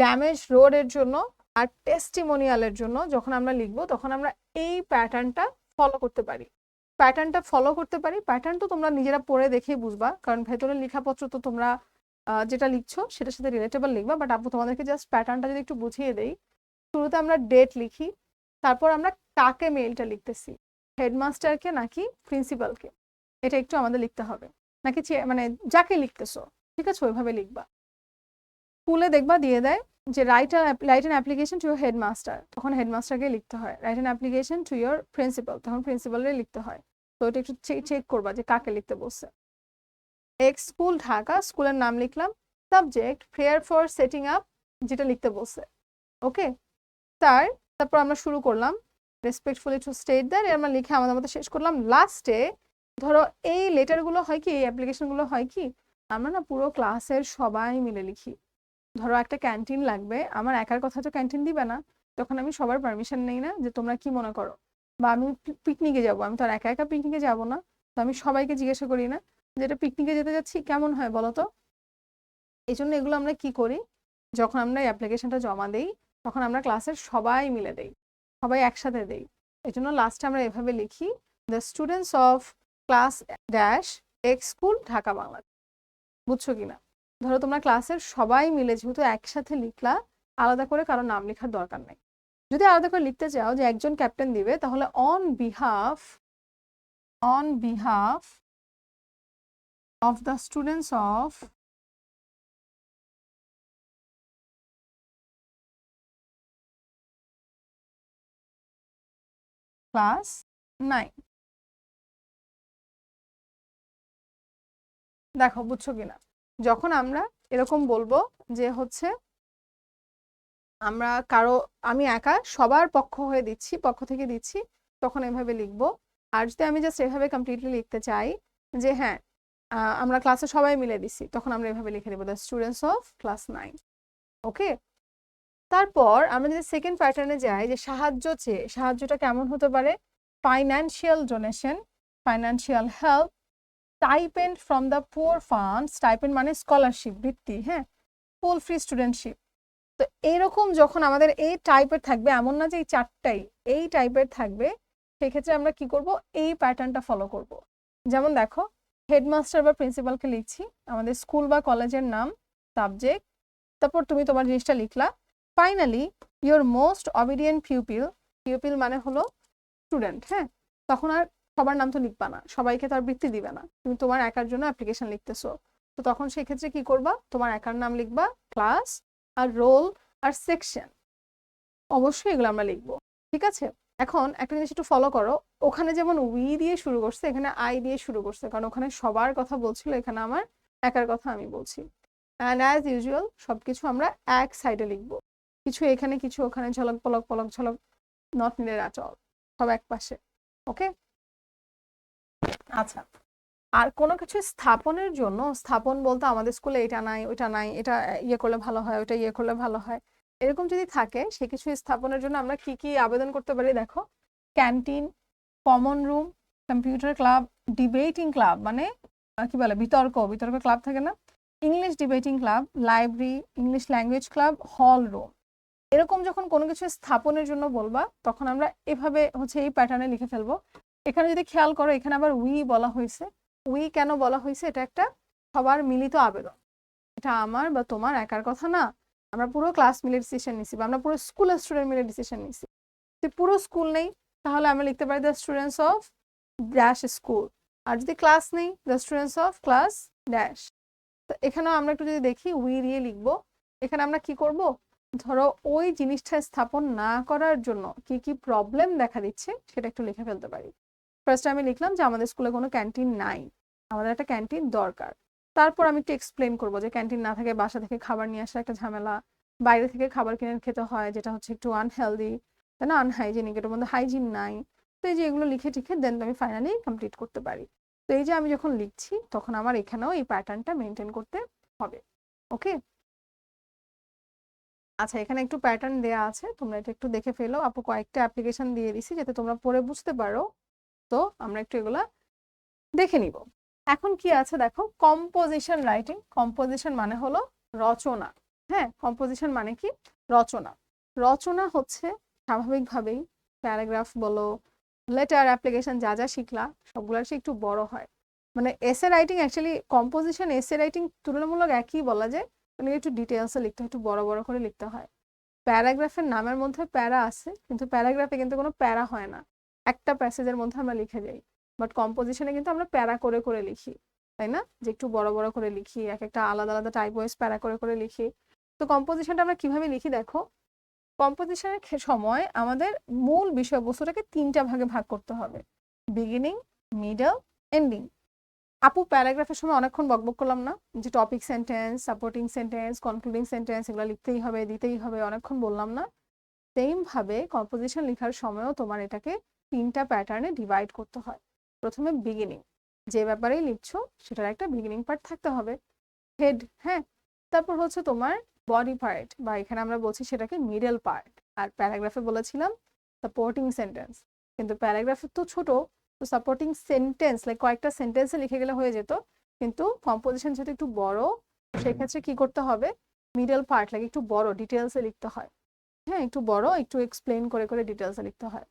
[SPEAKER 1] ড্যামেজ রোডের জন্য, আর টেস্টিমোনিয়ালের জন্য যখন আমরা লিখবো তখন আমরা এই প্যাটার্নটা ফলো করতে পারি। প্যাটার্ন তো তোমরা নিজেরা পড়ে দেখেই বুঝবা, কারণ ভেতরে লেখাপত্র তো তোমরা যেটা লিখছো সেটার সাথে রিলেটেবল লিখবা, বাট আপু তোমাদেরকে জাস্ট প্যাটার্নটা যদি একটু বুঝিয়ে দেই। শুরুতে আমরা ডেট লিখি, তারপর আমরা কাকে মেইলটা লিখতেছি, হেডমাস্টারকে নাকি প্রিন্সিপালকে, এটা একটু আমাদের লিখতে হবে, নাকি মানে যাকে লিখতেছো, ঠিক আছে, ওইভাবে লিখবা। স্কুলে দেখবা দিয়ে দেয় যে write an application to your headmaster, তখন হেডমাস্টারকে লিখতে হয়। Write an application to your principal, তখন প্রিন্সিপালের লিখতে হয়। তো এটা একটু চেক করবা যে কাকে লিখতে বলছে। এক্স স্কুল ঢাকা, স্কুলের নাম লিখলাম। Subject prayer for setting up, যেটা লিখতে বলছে। ওকে স্যার, তারপর আমরা শুরু করলাম রেসপেক্টফুলি টু স্টেট দ্যাট, আমরা লিখে আমাদের মতো শেষ করলাম। লাস্টে ধরো এই লেটারগুলো হয় কি, এই অ্যাপ্লিকেশনগুলো হয় কি, আমরা না পুরো ক্লাসের সবাই মিলে লিখি। ধরো একটা ক্যান্টিন লাগবে, আমার একার কথা তো ক্যান্টিন দিবে না, তখন আমি সবার পারমিশন নেই না, যে তোমরা কি মনে করো, বা আমি পিকনিকে যাব, আমি তো আর একা একা পিকনিকে যাব না, তো আমি সবাইকে জিজ্ঞাসা করি না যে এটা পিকনিকে যেতে যাচ্ছি কেমন হয় বলো তো। এই জন্য এগুলো আমরা কি করি, যখন আমরা অ্যাপ্লিকেশনটা জমা দেই তখন আমরা ক্লাসের সবাই মিলে দেই, সবাই একসাথে দেই। এই জন্য লাস্টে আমরা এভাবে লিখি, the students of class dash x school Dhaka Bangla. বুঝছো কিনা? ধরো তোমরা ক্লাসের সবাই মিলে যেহেতু একসাথে লিখলা, আলাদা করে কারো নাম লেখার দরকার নেই। যদি আলাদা করে লিখতে চাও যে একজন ক্যাপ্টেন দিবে, তাহলে on behalf of the students of class 9। দেখো বুঝছো কিনা? যখন আমরা এরকম বলবো যে হচ্ছে আমরা কারো, আমি একা সবার পক্ষ হয়ে দিচ্ছি, পক্ষ থেকে দিচ্ছি, তখন এভাবে লিখবো। আর যদি আমি জাস্ট এভাবে কমপ্লিটলি লিখতে চাই যে হ্যাঁ আমরা ক্লাসে সবাই মিলে দিচ্ছি, তখন আমরা এভাবে লিখে দেবো, দ্য স্টুডেন্টস অফ ক্লাস 9। ওকে, তারপর আমরা যদি সেকেন্ড প্যাটার্নে যাই, যে সাহায্য চেয়ে, সাহায্যটা কেমন হতে পারে, financial donation, financial help, stipend from the poor fund, stipend মানে স্কলারশিপ, বৃত্তি, হ্যাঁ, ফুল ফ্রি স্টুডেন্টশিপ। তো এইরকম যখন আমাদের এই টাইপের থাকবে, এমন না যে এই চারটাই, এই টাইপের থাকবে, সেক্ষেত্রে আমরা কি করব, এই প্যাটার্নটা ফলো করব। যেমন দেখো, হেডমাস্টার বা প্রিন্সিপালকে লিখছি, আমাদের স্কুল বা কলেজের নাম, সাবজেক্ট, তারপর তুমি তোমার জিনিসটা লিখলা। Finally your most obedient pupil, pupil মানে হলো স্টুডেন্ট, হ্যাঁ, তখন আর সবার নাম তো লিখবা না, সবাইকে তো আর বৃত্তি দিবে না, তুমি তোমার একার জন্য অ্যাপ্লিকেশন লিখতেছো, তো তখন সেক্ষেত্রে কি করবা, তোমার একার নাম লিখবা, ক্লাস আর রোল আর সেকশন, অবশ্যই এগুলো আমরা লিখবো। ঠিক আছে, এখন একটা জিনিস একটু ফলো করো, ওখানে যেমন উই দিয়ে শুরু করছে, এখানে আই দিয়ে শুরু করছে, কারণ ওখানে সবার কথা বলছিল, এখানে আমার একার কথা আমি বলছি। অ্যান্ড অ্যাজ ইউজুয়াল সবকিছু আমরা এক সাইডে লিখবো, কিছু এখানে কিছু ওখানে, ঝলক পলক পলক ঝলক, নট নিডেড অ্যাট অল, সব এক পাশে। ওকে, আচ্ছা, আর কোনো কিছু স্থাপনের জন্য, স্থাপন বলতে আমাদের স্কুলে এটা নাই ওইটা নাই, এটা ইয়ে করলে ভালো হয়, ওটা ইয়ে করলে ভালো হয়, এরকম যদি থাকে, সে কিছু স্থাপনের জন্য আমরা কি কি আবেদন করতে পারি, দেখো, canteen, common room, computer club, debating club মানে কি বলে, বিতর্ক ক্লাব থাকে না, English debating club, library, English language club, hall room. এরকম যখন কোনো কিছু স্থাপনের জন্য বলবা, তখন আমরা এভাবে হচ্ছে এই প্যাটার্নে লিখে ফেলবো। এখানে যদি খেয়াল করো, এখানে আবার উই বলা হয়েছে। উই কেন বলা হয়েছে, এটা একটা সবার মিলিত আবেদন, এটা আমার বা তোমার একার কথা না, আমরা পুরো ক্লাস মিলে ডিসিশন নিছি বা আমরা পুরো স্কুলের স্টুডেন্ট মিলে ডিসিশন নিছি। যদি পুরো স্কুল নেই তাহলে আমরা লিখতে পারি the students of dash school. আর যদি ক্লাস নেই the students of class dash. তো এখানেও আমরা একটু যদি দেখি উই দিয়ে লিখবো। এখানে আমরা কি করব, ধরো ওই জিনিসটা স্থাপন না করার জন্য কি কি প্রবলেম দেখা দিচ্ছে সেটা একটু লিখে ফেলতে পারি। ফার্স্ট আমি লিখলাম যে আমাদের স্কুলে কোনো ক্যান্টিন নাই, আমাদের একটা ক্যান্টিন দরকার। তারপর আমি একটু এক্সপ্লেন করবো যে ক্যান্টিন না থাকে বাসা থেকে খাবার নিয়ে আসা একটা ঝামেলা, বাইরে থেকে খাবার কিনে খেতে হয় যেটা হচ্ছে একটু আনহেলদি, তাই না, আনহাইজেনিক, এটার মধ্যে হাইজিন নাই। তো এই যে এগুলো লিখে টিখে দেন আমি ফাইনালি কমপ্লিট করতে পারি। তো এই যে আমি যখন লিখছি তখন আমার এখানেও এই প্যাটার্নটা মেনটেন করতে হবে। ওকে, আচ্ছা এখানে একটু প্যাটার্ন দেয়া আছে, তোমরা এটা একটু দেখে ফেলো। আপু কয়েকটা অ্যাপ্লিকেশন দিয়ে দিছি যাতে তোমরা পড়ে বুঝতে পারো। তো আমরা একটু এগুলা দেখে নিব। এখন কি আছে দেখো, কম্পোজিশন রাইটিং। কম্পোজিশন মানে হলো রচনা। হ্যাঁ, কম্পোজিশন মানে কি, রচনা। রচনা হচ্ছে স্বাভাবিকভাবেই প্যারাগ্রাফ বলো, লেটার, অ্যাপ্লিকেশন যা যা শিখলা সবগুলোর সে একটু বড় হয়। মানে essay writing actually composition essay writing তুলনামূলক একই বলা যায়, মানে একটু ডিটেলসে লিখতে হয়, একটু বড় বড় করে লিখতে হয়। প্যারাগ্রাফের নামের মধ্যে প্যারা আছে কিন্তু প্যারাগ্রাফে কিন্তু কোনো প্যারা হয় না, একটা প্যাসেজের মধ্যে আমরা লিখে যাই। বাট কম্পোজিশনে কিন্তু আমরা প্যারা করে করে লিখি, তাই না, যে একটু বড় বড় করে লিখি, এক একটা আলাদা আলাদা টাইপ ওয়াইজ প্যারা করে করে লিখি। তো কম্পোজিশনটা আমরা কিভাবে লিখি দেখো, কম্পোজিশনের সময় আমাদের মূল বিষয়বস্তুটাকে তিনটা ভাগে ভাগ করতে হবে, বিগিনিং, মিডল, এন্ডিং। আপু প্যারাগ্রাফের সময় অনেকক্ষণ বকবক করলাম না, যে topic sentence, supporting sentence, concluding sentence এগুলো লিখতেই হবে, দিতেই হবে, অনেকক্ষণ বললাম না। সেম ভাবে কম্পোজিশন লেখার সময়ও তোমার এটাকে তিনটা প্যাটার্নে ডিভাইড করতে হয়। প্রথমে বিগিনিং, যে ব্যাপারেই লিখছো সেটার একটা বিগিনিং পার্ট থাকতে হবে, হেড। হ্যাঁ, তারপর হচ্ছে তোমার বডি পার্ট, বা এখানে আমরা বলছি সেটাকে মিডল পার্ট। আর প্যারাগ্রাফে বলেছিলাম সাপোর্টিং সেন্টেন্স, কিন্তু প্যারাগ্রাফে তো ছোট, তো সাপোর্টিং সেন্টেন্স লাইক কয়েকটা সেন্টেন্সে লিখে গেলে হয়ে যেত। কিন্তু কম্পোজিশন যেহেতু একটু বড়, সেক্ষেত্রে কি করতে হবে, মিডল পার্ট লাগে একটু বড় ডিটেলসে লিখতে হয়। হ্যাঁ, একটু বড়, একটু এক্সপ্লেন করে করে ডিটেলসে লিখতে হয়।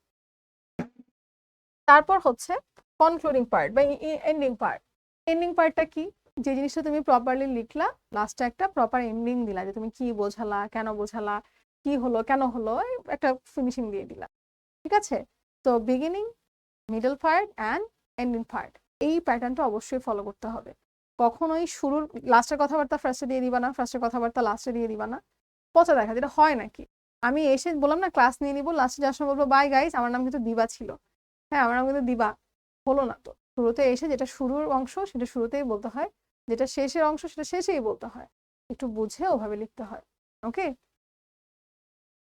[SPEAKER 1] তারপর হচ্ছে কনক্লুডিং পার্ট বা এন্ডিং পার্ট। এন্ডিং পার্টটা কি, যে জিনিসটা তুমি প্রপারলি লিখলা, লাস্টে একটা প্রপার এন্ডিং দিলা, যে তুমি কি বোঝালা, কেন বোঝালা, কি হলো, কেন হলো, একটা ফিনিশিং দিয়ে দিলা। ঠিক আছে, তো beginning, middle part and ending part, এই প্যাটার্নটা অবশ্যই ফলো করতে হবে। কখনোই শুরুর লাস্টের কথাবার্তা ফার্স্টে দিয়ে দিবা না, ফার্স্টের কথাবার্তা লাস্টে দিয়ে দিবা না। পচা দেখা, যেটা হয় নাকি, আমি এসে বললাম না ক্লাস নিয়ে নিবো, লাস্টে যাওয়ার সময় বলবো বাই গাইস, আমার নাম কিন্তু দিবা ছিল। হ্যাঁ, আমার নাম কিন্তু দিবা, হলো না তো। শুরুতে এসে যেটা শুরুর অংশ সেটা শুরুতেই বলতে হয়, যেটা শেষের অংশ সেটা শেষেই বলতে হয়, একটু বুঝে ওভাবে লিখতে হয়। ওকে,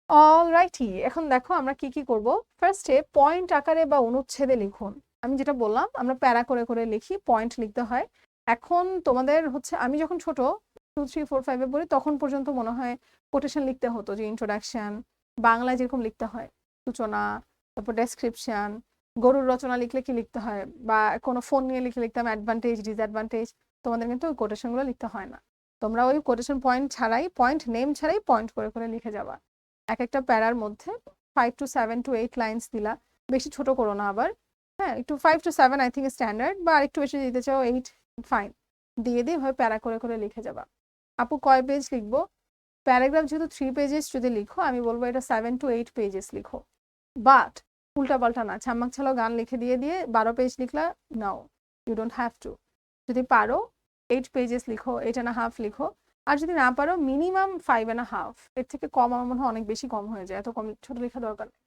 [SPEAKER 1] অলরাইটি। এখন দেখো আমরা কি কি করব। ফার্স্টে পয়েন্ট আকারে বা অনুচ্ছেদে লিখুন। আমি যেটা বললাম আমরা প্যারা করে করে লিখি, পয়েন্ট লিখতে হয়। এখন তোমাদের হচ্ছে আমি যখন ছোট 2, 3, 4, 5-এ পড়ি তখন পর্যন্ত মনে হয় কোটেশন লিখতে হতো, যে ইন্ট্রোডাকশন বাংলায় যেরকম লিখতে হয়, সূচনা, তারপর ডেসক্রিপশন। গরুর রচনা লিখলে কি লিখতে হয়, বা কোনো ফোন নিয়ে লিখলে লিখতাম অ্যাডভান্টেজ, ডিসঅ্যাডভান্টেজ। তোমাদের কিন্তু ওই কোটেশনগুলো লিখতে হয় না, তোমরা ওই কোটেশন পয়েন্ট ছাড়াই, পয়েন্ট নেম ছাড়াই পয়েন্ট করে করে লিখে যাবা। এক একটা প্যারার মধ্যে 5 to 7 to 8 লাইন্স দিলা, বেশি ছোট করো না আবার। হ্যাঁ, একটু 5 to 7 আই থিঙ্ক স্ট্যান্ডার্ড, বা আরেকটু বেশি দিতে চাও 8, ফাইন, দিয়ে দিয়ে ভাবে প্যারা করে করে লিখে যাবা। আপু কয় পেজ লিখবো, প্যারাগ্রাফ যেহেতু 3 পেজেস যদি লিখো আমি বলবো এটা 7 to 8 পেজেস লিখো। বাট উল্টা পাল্টা না, ছাম্মাক ছাড়াও গান লিখে দিয়ে দিয়ে 12 পেজ লিখলা, now, you don't have to. যদি পারো 8 পেজেস লিখো, 8.5 লিখো। আর যদি না পারো মিনিমাম 5.5, এর থেকে কম আমার মনে হয় অনেক বেশি কম হয়ে যায়, এত কম ছোট লেখা দরকার নেই।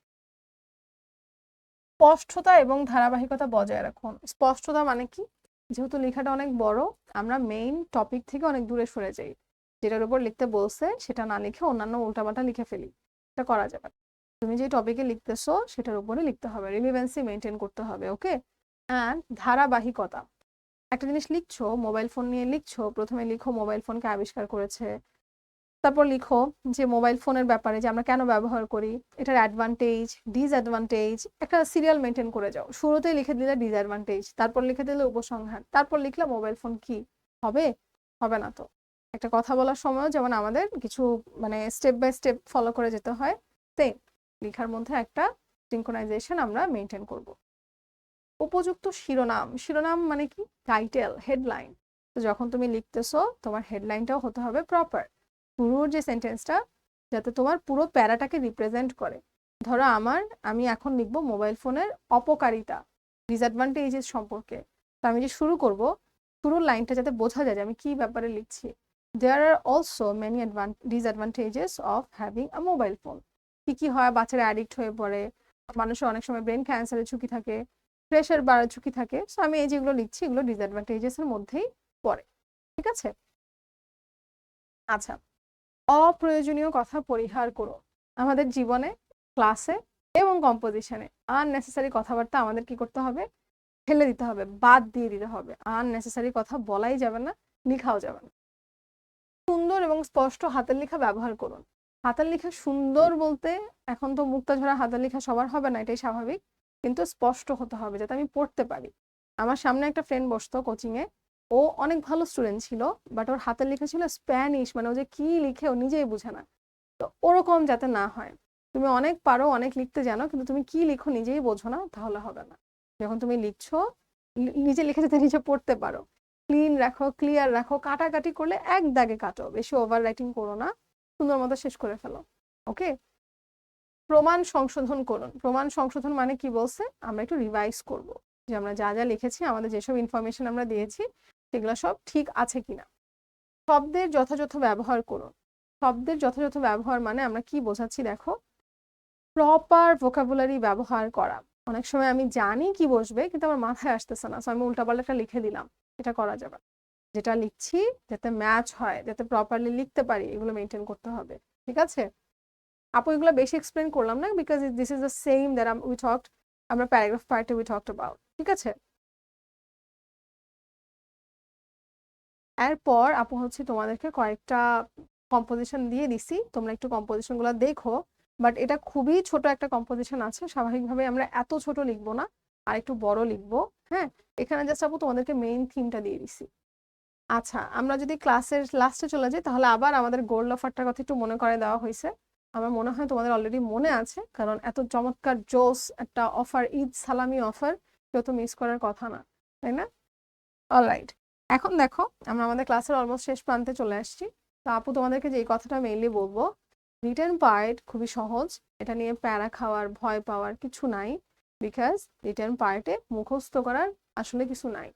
[SPEAKER 1] স্পষ্টতা এবং ধারাবাহিকতা বজায় রাখুন। স্পষ্টতা মানে কি, যেহেতু লেখাটা অনেক বড়, আমরা মেইন টপিক থেকে অনেক দূরে সরে যাই, যেটার উপর লিখতে বলছে সেটা না লিখে অন্যান্য উল্টাপাল্টা লিখে ফেলি, এটা করা যাবে না। তুমি যে টপিকে লিখতেছো সেটার উপরে লিখতে হবে, রিলিভেন্সি মেনটেন করতে হবে। ওকে, অ্যান্ড ধারাবাহিকতা। একটা জিনিস লিখছো, মোবাইল ফোন নিয়ে লিখছো, প্রথমে লিখো মোবাইল ফোনকে আবিষ্কার করেছে, তারপর লিখো যে মোবাইল ফোনের ব্যাপারে যে আমরা কেন ব্যবহার করি, এটার অ্যাডভান্টেজ, ডিসঅ্যাডভান্টেজ, একটা সিরিয়াল মেনটেন করে যাও। শুরুতেই লিখে দিলে ডিসঅ্যাডভান্টেজ, তারপর লিখে দিলে উপসংহার, তারপর লিখলে মোবাইল ফোন কি, হবে, হবে না তো। একটা কথা বলার সময়ও যেমন আমাদের কিছু মানে স্টেপ বাই স্টেপ ফলো করে যেতে হয়, সেম লেখার মধ্যে একটা সিনক্রোনাইজেশন আমরা মেনটেন করব। উপযুক্ত শিরোনাম, শিরোনাম মানে কি, টাইটেল, হেডলাইন। তো যখন তুমি লিখতেছো তোমার হেডলাইনটাও হতে হবে প্রপার। শুরুর যে সেন্টেন্সটা যাতে তোমার পুরো প্যারাটাকে রিপ্রেজেন্ট করে। ধরো আমি এখন লিখবো মোবাইল ফোনের অপকারিতা, ডিসঅ্যাডভান্টেজেস সম্পর্কে। তো আমি যে শুরু করব, শুরুর লাইনটা যাতে বোঝা যায় যে আমি কি ব্যাপারে লিখছি। There are also many disadvantages of having a mobile phone. কি কি হয়, বাচ্চারা অ্যাডিক্ট হয়ে পড়ে, মানুষের অনেক সময় ব্রেন ক্যান্সারের ঝুঁকি থাকে, প্রেশার বাড়ার ঝুঁকি থাকে। সো আমি এই যেগুলো লিখছি এগুলো ডিসঅ্যাডভান্টেজেস এর মধ্যেই পড়ে। ঠিক আছে? আচ্ছা, অপ্রয়োজনীয় কথা পরিহার করো। আমাদের জীবনে, ক্লাসে এবং কম্পোজিশনে আননেসেসারি কথাবার্তা আমাদের কি করতে হবে? ফেলে দিতে হবে, বাদ দিয়ে দিতে হবে। আননেসেসারি কথা বলাই যাবে না, লিখাও যাবে না। সুন্দর এবং স্পষ্ট হাতের লেখা ব্যবহার করুন। হাতের লেখা সুন্দর বলতে এখন তো মুক্তাঝরা হাতের লেখা সবার হবে না, এটাই স্বাভাবিক, কিন্তু স্পষ্ট হতে হবে যাতে আমি পড়তে পারি। আমার সামনে একটা ফ্রেন্ড বসতো কোচিং এ, ও অনেক ভালো স্টুডেন্ট ছিল, বাট ওর হাতের লেখা ছিল স্প্যানিশ, মানে ও যে কি লিখে ও নিজেই বুঝে না। তো ওরকম যাতে না হয়। তুমি অনেক পারো, অনেক লিখতে জানো, কিন্তু তুমি কি লিখো নিজেই বোঝো না, তাহলে হবে না। যখন তুমি লিখছো, নিজে লিখে যাতে নিজে পড়তে পারো। ক্লিন রাখো, ক্লিয়ার রাখো, কাটাকাটি করলে এক দাগে কাটো, বেশি ওভার রাইটিং করো না, সুন্দর মতো শেষ করে ফেলো। ওকে? প্রমাণ সংশোধন করুন। প্রমাণ সংশোধন মানে কি বলছে? আমরা একটু রিভাইজ করব যে আমরা যা যা লিখেছি, আমাদের যেসব ইনফরমেশন আমরা দিয়েছি সেগুলো সব ঠিক আছে কিনা। শব্দের যথাযথ ব্যবহার করুন। শব্দের যথাযথ ব্যবহার মানে আমরা কি বোঝাচ্ছি দেখো, প্রপার ভোকাবুলারি ব্যবহার করা। অনেক সময় আমি জানি কি বসবে কিন্তু আমার মাথায় আসতেছে না, সো আমি উল্টাপাল্টা লিখে দিলাম, এটা করা যাবে না। যেটা লিখছি যাতে ম্যাচ হয়, যাতে প্রপারলি লিখতে পারি, এগুলো মেনটেন করতে হবে। ঠিক আছে? আপু এগুলো বেশি এক্সপ্লেন করলাম না, because this is the same that we talked, আমরা প্যারাগ্রাফ পার্টে উই টকড অ্যাবাউট। ঠিক আছে? এরপর আপু হচ্ছে তোমাদেরকে কয়েকটা কম্পোজিশন দিয়ে দিছি, তোমরা একটু কম্পোজিশন গুলো দেখো। বাট এটা খুবই ছোট একটা কম্পোজিশন আছে, স্বাভাবিকভাবে আমরা এত ছোট লিখবো না, আর একটু বড় লিখবো। হ্যাঁ, এখানে জাস্ট আপু তোমাদেরকে মেইন থিমটা দিয়ে দিছি। আচ্ছা, আমরা যদি ক্লাসের লাস্টে চলে যাই তাহলে আবার আমাদের গোল্ড অফারটার কথা একটু মনে করে দেওয়া হয়েছে। আমার মনে হয় তোমাদের অলরেডি মনে আছে, কারণ এত চমৎকার জোস একটা অফার, ঈদ সালামি অফার, কেউ তো মিস করার কথা না, তাই না? অলরাইট, এখন দেখো আমরা আমাদের ক্লাসের অলমোস্ট শেষ প্রান্তে চলে আসছি। তো আপু তোমাদেরকে যে কথাটা মেইনলি বলবো, রিটেন পার্ট খুবই সহজ, এটা নিয়ে প্যারা খাওয়ার, ভয় পাওয়ার কিছু নাই। বিকজ রিটেন পার্টে মুখস্থ করার আসলে কিছু নাই।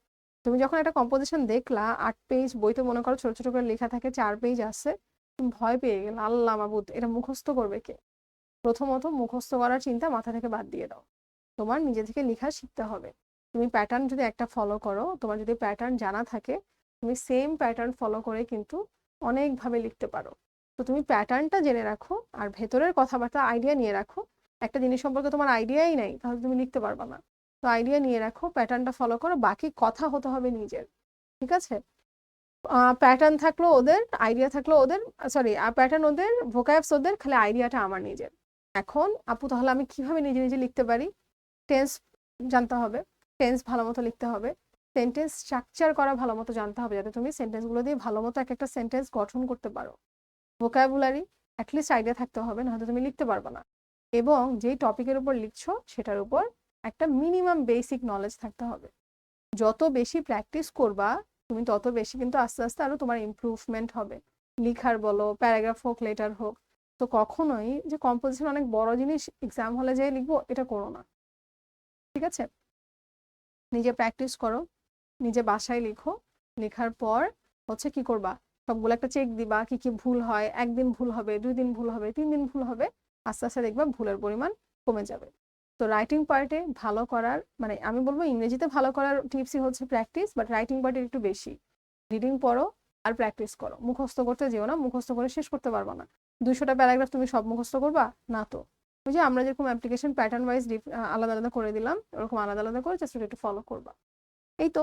[SPEAKER 1] তুমি যখন একটা কম্পোজিশন দেখলা 8 পেজ, বইতে মনে করো ছোট ছোট করে লেখা থাকে 4 পেজ আছে, তুমি ভয় পেয়ে গেলে, আল্লাহ মাবুদ এটা মুখস্থ করবে কে? প্রথমত মুখস্থ করার চিন্তা মাথা থেকে বাদ দিয়ে দাও, তোমার নিজে থেকে লেখা শিখতে হবে। তুমি প্যাটার্ন যদি একটা ফলো করো, তোমার যদি প্যাটার্ন জানা থাকে, তুমি সেম প্যাটার্ন ফলো করে কিন্তু অনেকভাবে লিখতে পারো। তো তুমি প্যাটার্নটা জেনে রাখো আর ভেতরের কথাবার্তা আইডিয়া নিয়ে রাখো। একটা জিনিস সম্পর্কে তোমার আইডিয়াই নাই, তাহলে তুমি লিখতে পারবা না। তো আইডিয়া নিয়ে রাখো, প্যাটার্নটা ফলো করো, বাকি কথা হতে হবে নিজের। ঠিক আছে? প্যাটার্ন থাকলো ওদের, আইডিয়া থাকলো ওদের, সরি প্যাটার্ন ওদের, ভোকাবস ওদের, খালি আইডিয়াটা আমার নিজের। এখন আপু তাহলে আমি কিভাবে নিজে নিজে লিখতে পারি? টেন্স জানতে হবে, টেন্স ভালো মতো লিখতে হবে, সেন্টেন্স স্ট্রাকচার করা ভালো মতো জানতে হবে, যাতে তুমি সেন্টেন্সগুলো দিয়ে ভালো মতো এক একটা সেন্টেন্স গঠন করতে পারো। ভোকাবুলারি অ্যাটলিস্ট আইডিয়া থাকতে হবে, নাহলে তুমি লিখতে পারবে না। এবং যেই টপিকের উপর লিখছো সেটার উপর একটা মিনিমাম বেসিক নলেজ থাকতে হবে। যত বেশি প্র্যাকটিস করবা তুমি, তত বেশি কিন্তু আস্তে আস্তে আরো তোমার ইমপ্রুভমেন্ট হবে, লিখার বলো, প্যারাগ্রাফ হোক, লেটার হোক। তো কখনোই যে কম্পোজিশন অনেক বড় জিনিস এক্সাম হলে যেয়ে লিখবো, এটা করো না। ঠিক আছে? নিজে প্র্যাকটিস করো, নিজে বাসায় লিখো। লেখার পর হচ্ছে কি করবা, সবগুলো একটা চেক দিবা, কি কি ভুল হয়, একদিন ভুল হবে, 2 দিন ভুল হবে, 3 দিন ভুল হবে, আস্তে আস্তে দেখবা ভুলের পরিমাণ কমে যাবে। তো রাইটিং পার্টে ভালো করার, মানে আমি বলবো ইংরেজিতে ভালো করার টিপসই হচ্ছে প্র্যাকটিস, বাট রাইটিং পার্টে একটু বেশি রিডিং পড়ো আর প্র্যাকটিস করো। মুখস্থ করতে যেও না, মুখস্থ করে শেষ করতে পারবা না। 200টা প্যারাগ্রাফ তুমি সব মুখস্থ করবা না তো। ওই যে আমরা যেরকম অ্যাপ্লিকেশন প্যাটার্ন ওয়াইজ আলাদা আলাদা করে দিলাম, ওরকম আলাদা আলাদা করে জাস্ট একটু ফলো করবা। এই তো।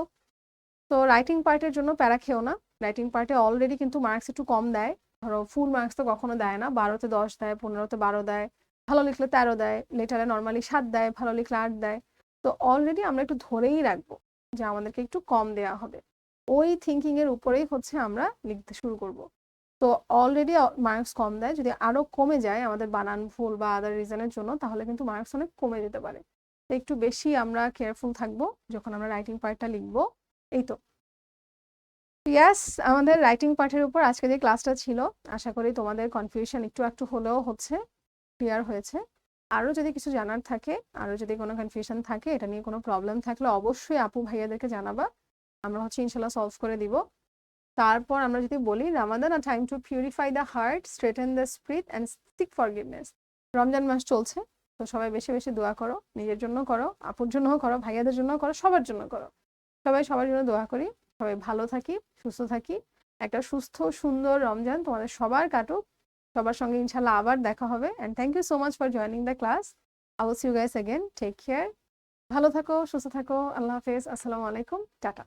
[SPEAKER 1] তো রাইটিং পার্টের জন্য প্যারা খেও না, রাইটিং পার্টে অলরেডি কিন্তু মার্কস একটু কম দেয়। ধরো ফুল মার্কস তো কখনো দেয় না, 12তে 10 দেয়, 15তে 12 দেয়, ভালো লিখলে 13 দেয়, লেটারে নর্মালি 7 দেয়, ভালো লিখলে 8 দেয়। তো অলরেডি আমরা একটু ধরেই রাখবো যে আমাদেরকে একটু কম দেয়া হবে। ওই থিঙ্কিং এর উপরেই হচ্ছে আমরা লিখতে শুরু করব। তো অলরেডি মার্কস কম দেয়, যদি আরো কমে যায় আমাদের বানান ভুল বা আদার রিজনের জন্য, তাহলে কিন্তু মার্কস অনেক কমে যেতে পারে। তো একটু বেশি আমরা কেয়ারফুল থাকবো যখন আমরা রাইটিং পার্টটা লিখবো। এই তো। ইয়াস, আমাদের রাইটিং পার্টের উপর আজকে যে ক্লাসটা ছিল, আশা করি তোমাদের কনফিউশন একটু একটু হলেও হচ্ছে, ক্লিয়ার হয়েছে। আরও যদি কিছু জানার থাকে, আরও যদি কোনো কনফিউশন থাকে, এটা নিয়ে কোনো প্রবলেম থাকলে অবশ্যই আপু ভাইয়াদেরকে জানাবা, আমরা ইনশাল্লাহ সলভ করে দিব। তারপর আমরা যদি বলি Ramadan a time to purify the heart, straighten the spirit and seek forgiveness. Ramzan মাস চলছে, তো সবাই বেশি বেশি দোয়া করো, নিজের জন্য করো, আপুর জন্যও করো, ভাইয়াদের জন্য করো, সবার জন্য করো। সবার জন্য দোয়া করি, সবাই ভালো থাকি, সুস্থ থাকি। একটা সুস্থ সুন্দর রমজান তোমাদের সবার কাটুক। সবার সঙ্গে ইনশাল্লাহ আবার দেখা হবে। And thank you so much for joining the class. I will see you guys again. Take care. ভালো থাকো, সুস্থ থাকো। আল্লাহ হাফেজ। আসসালামু আলাইকুম। টাটা।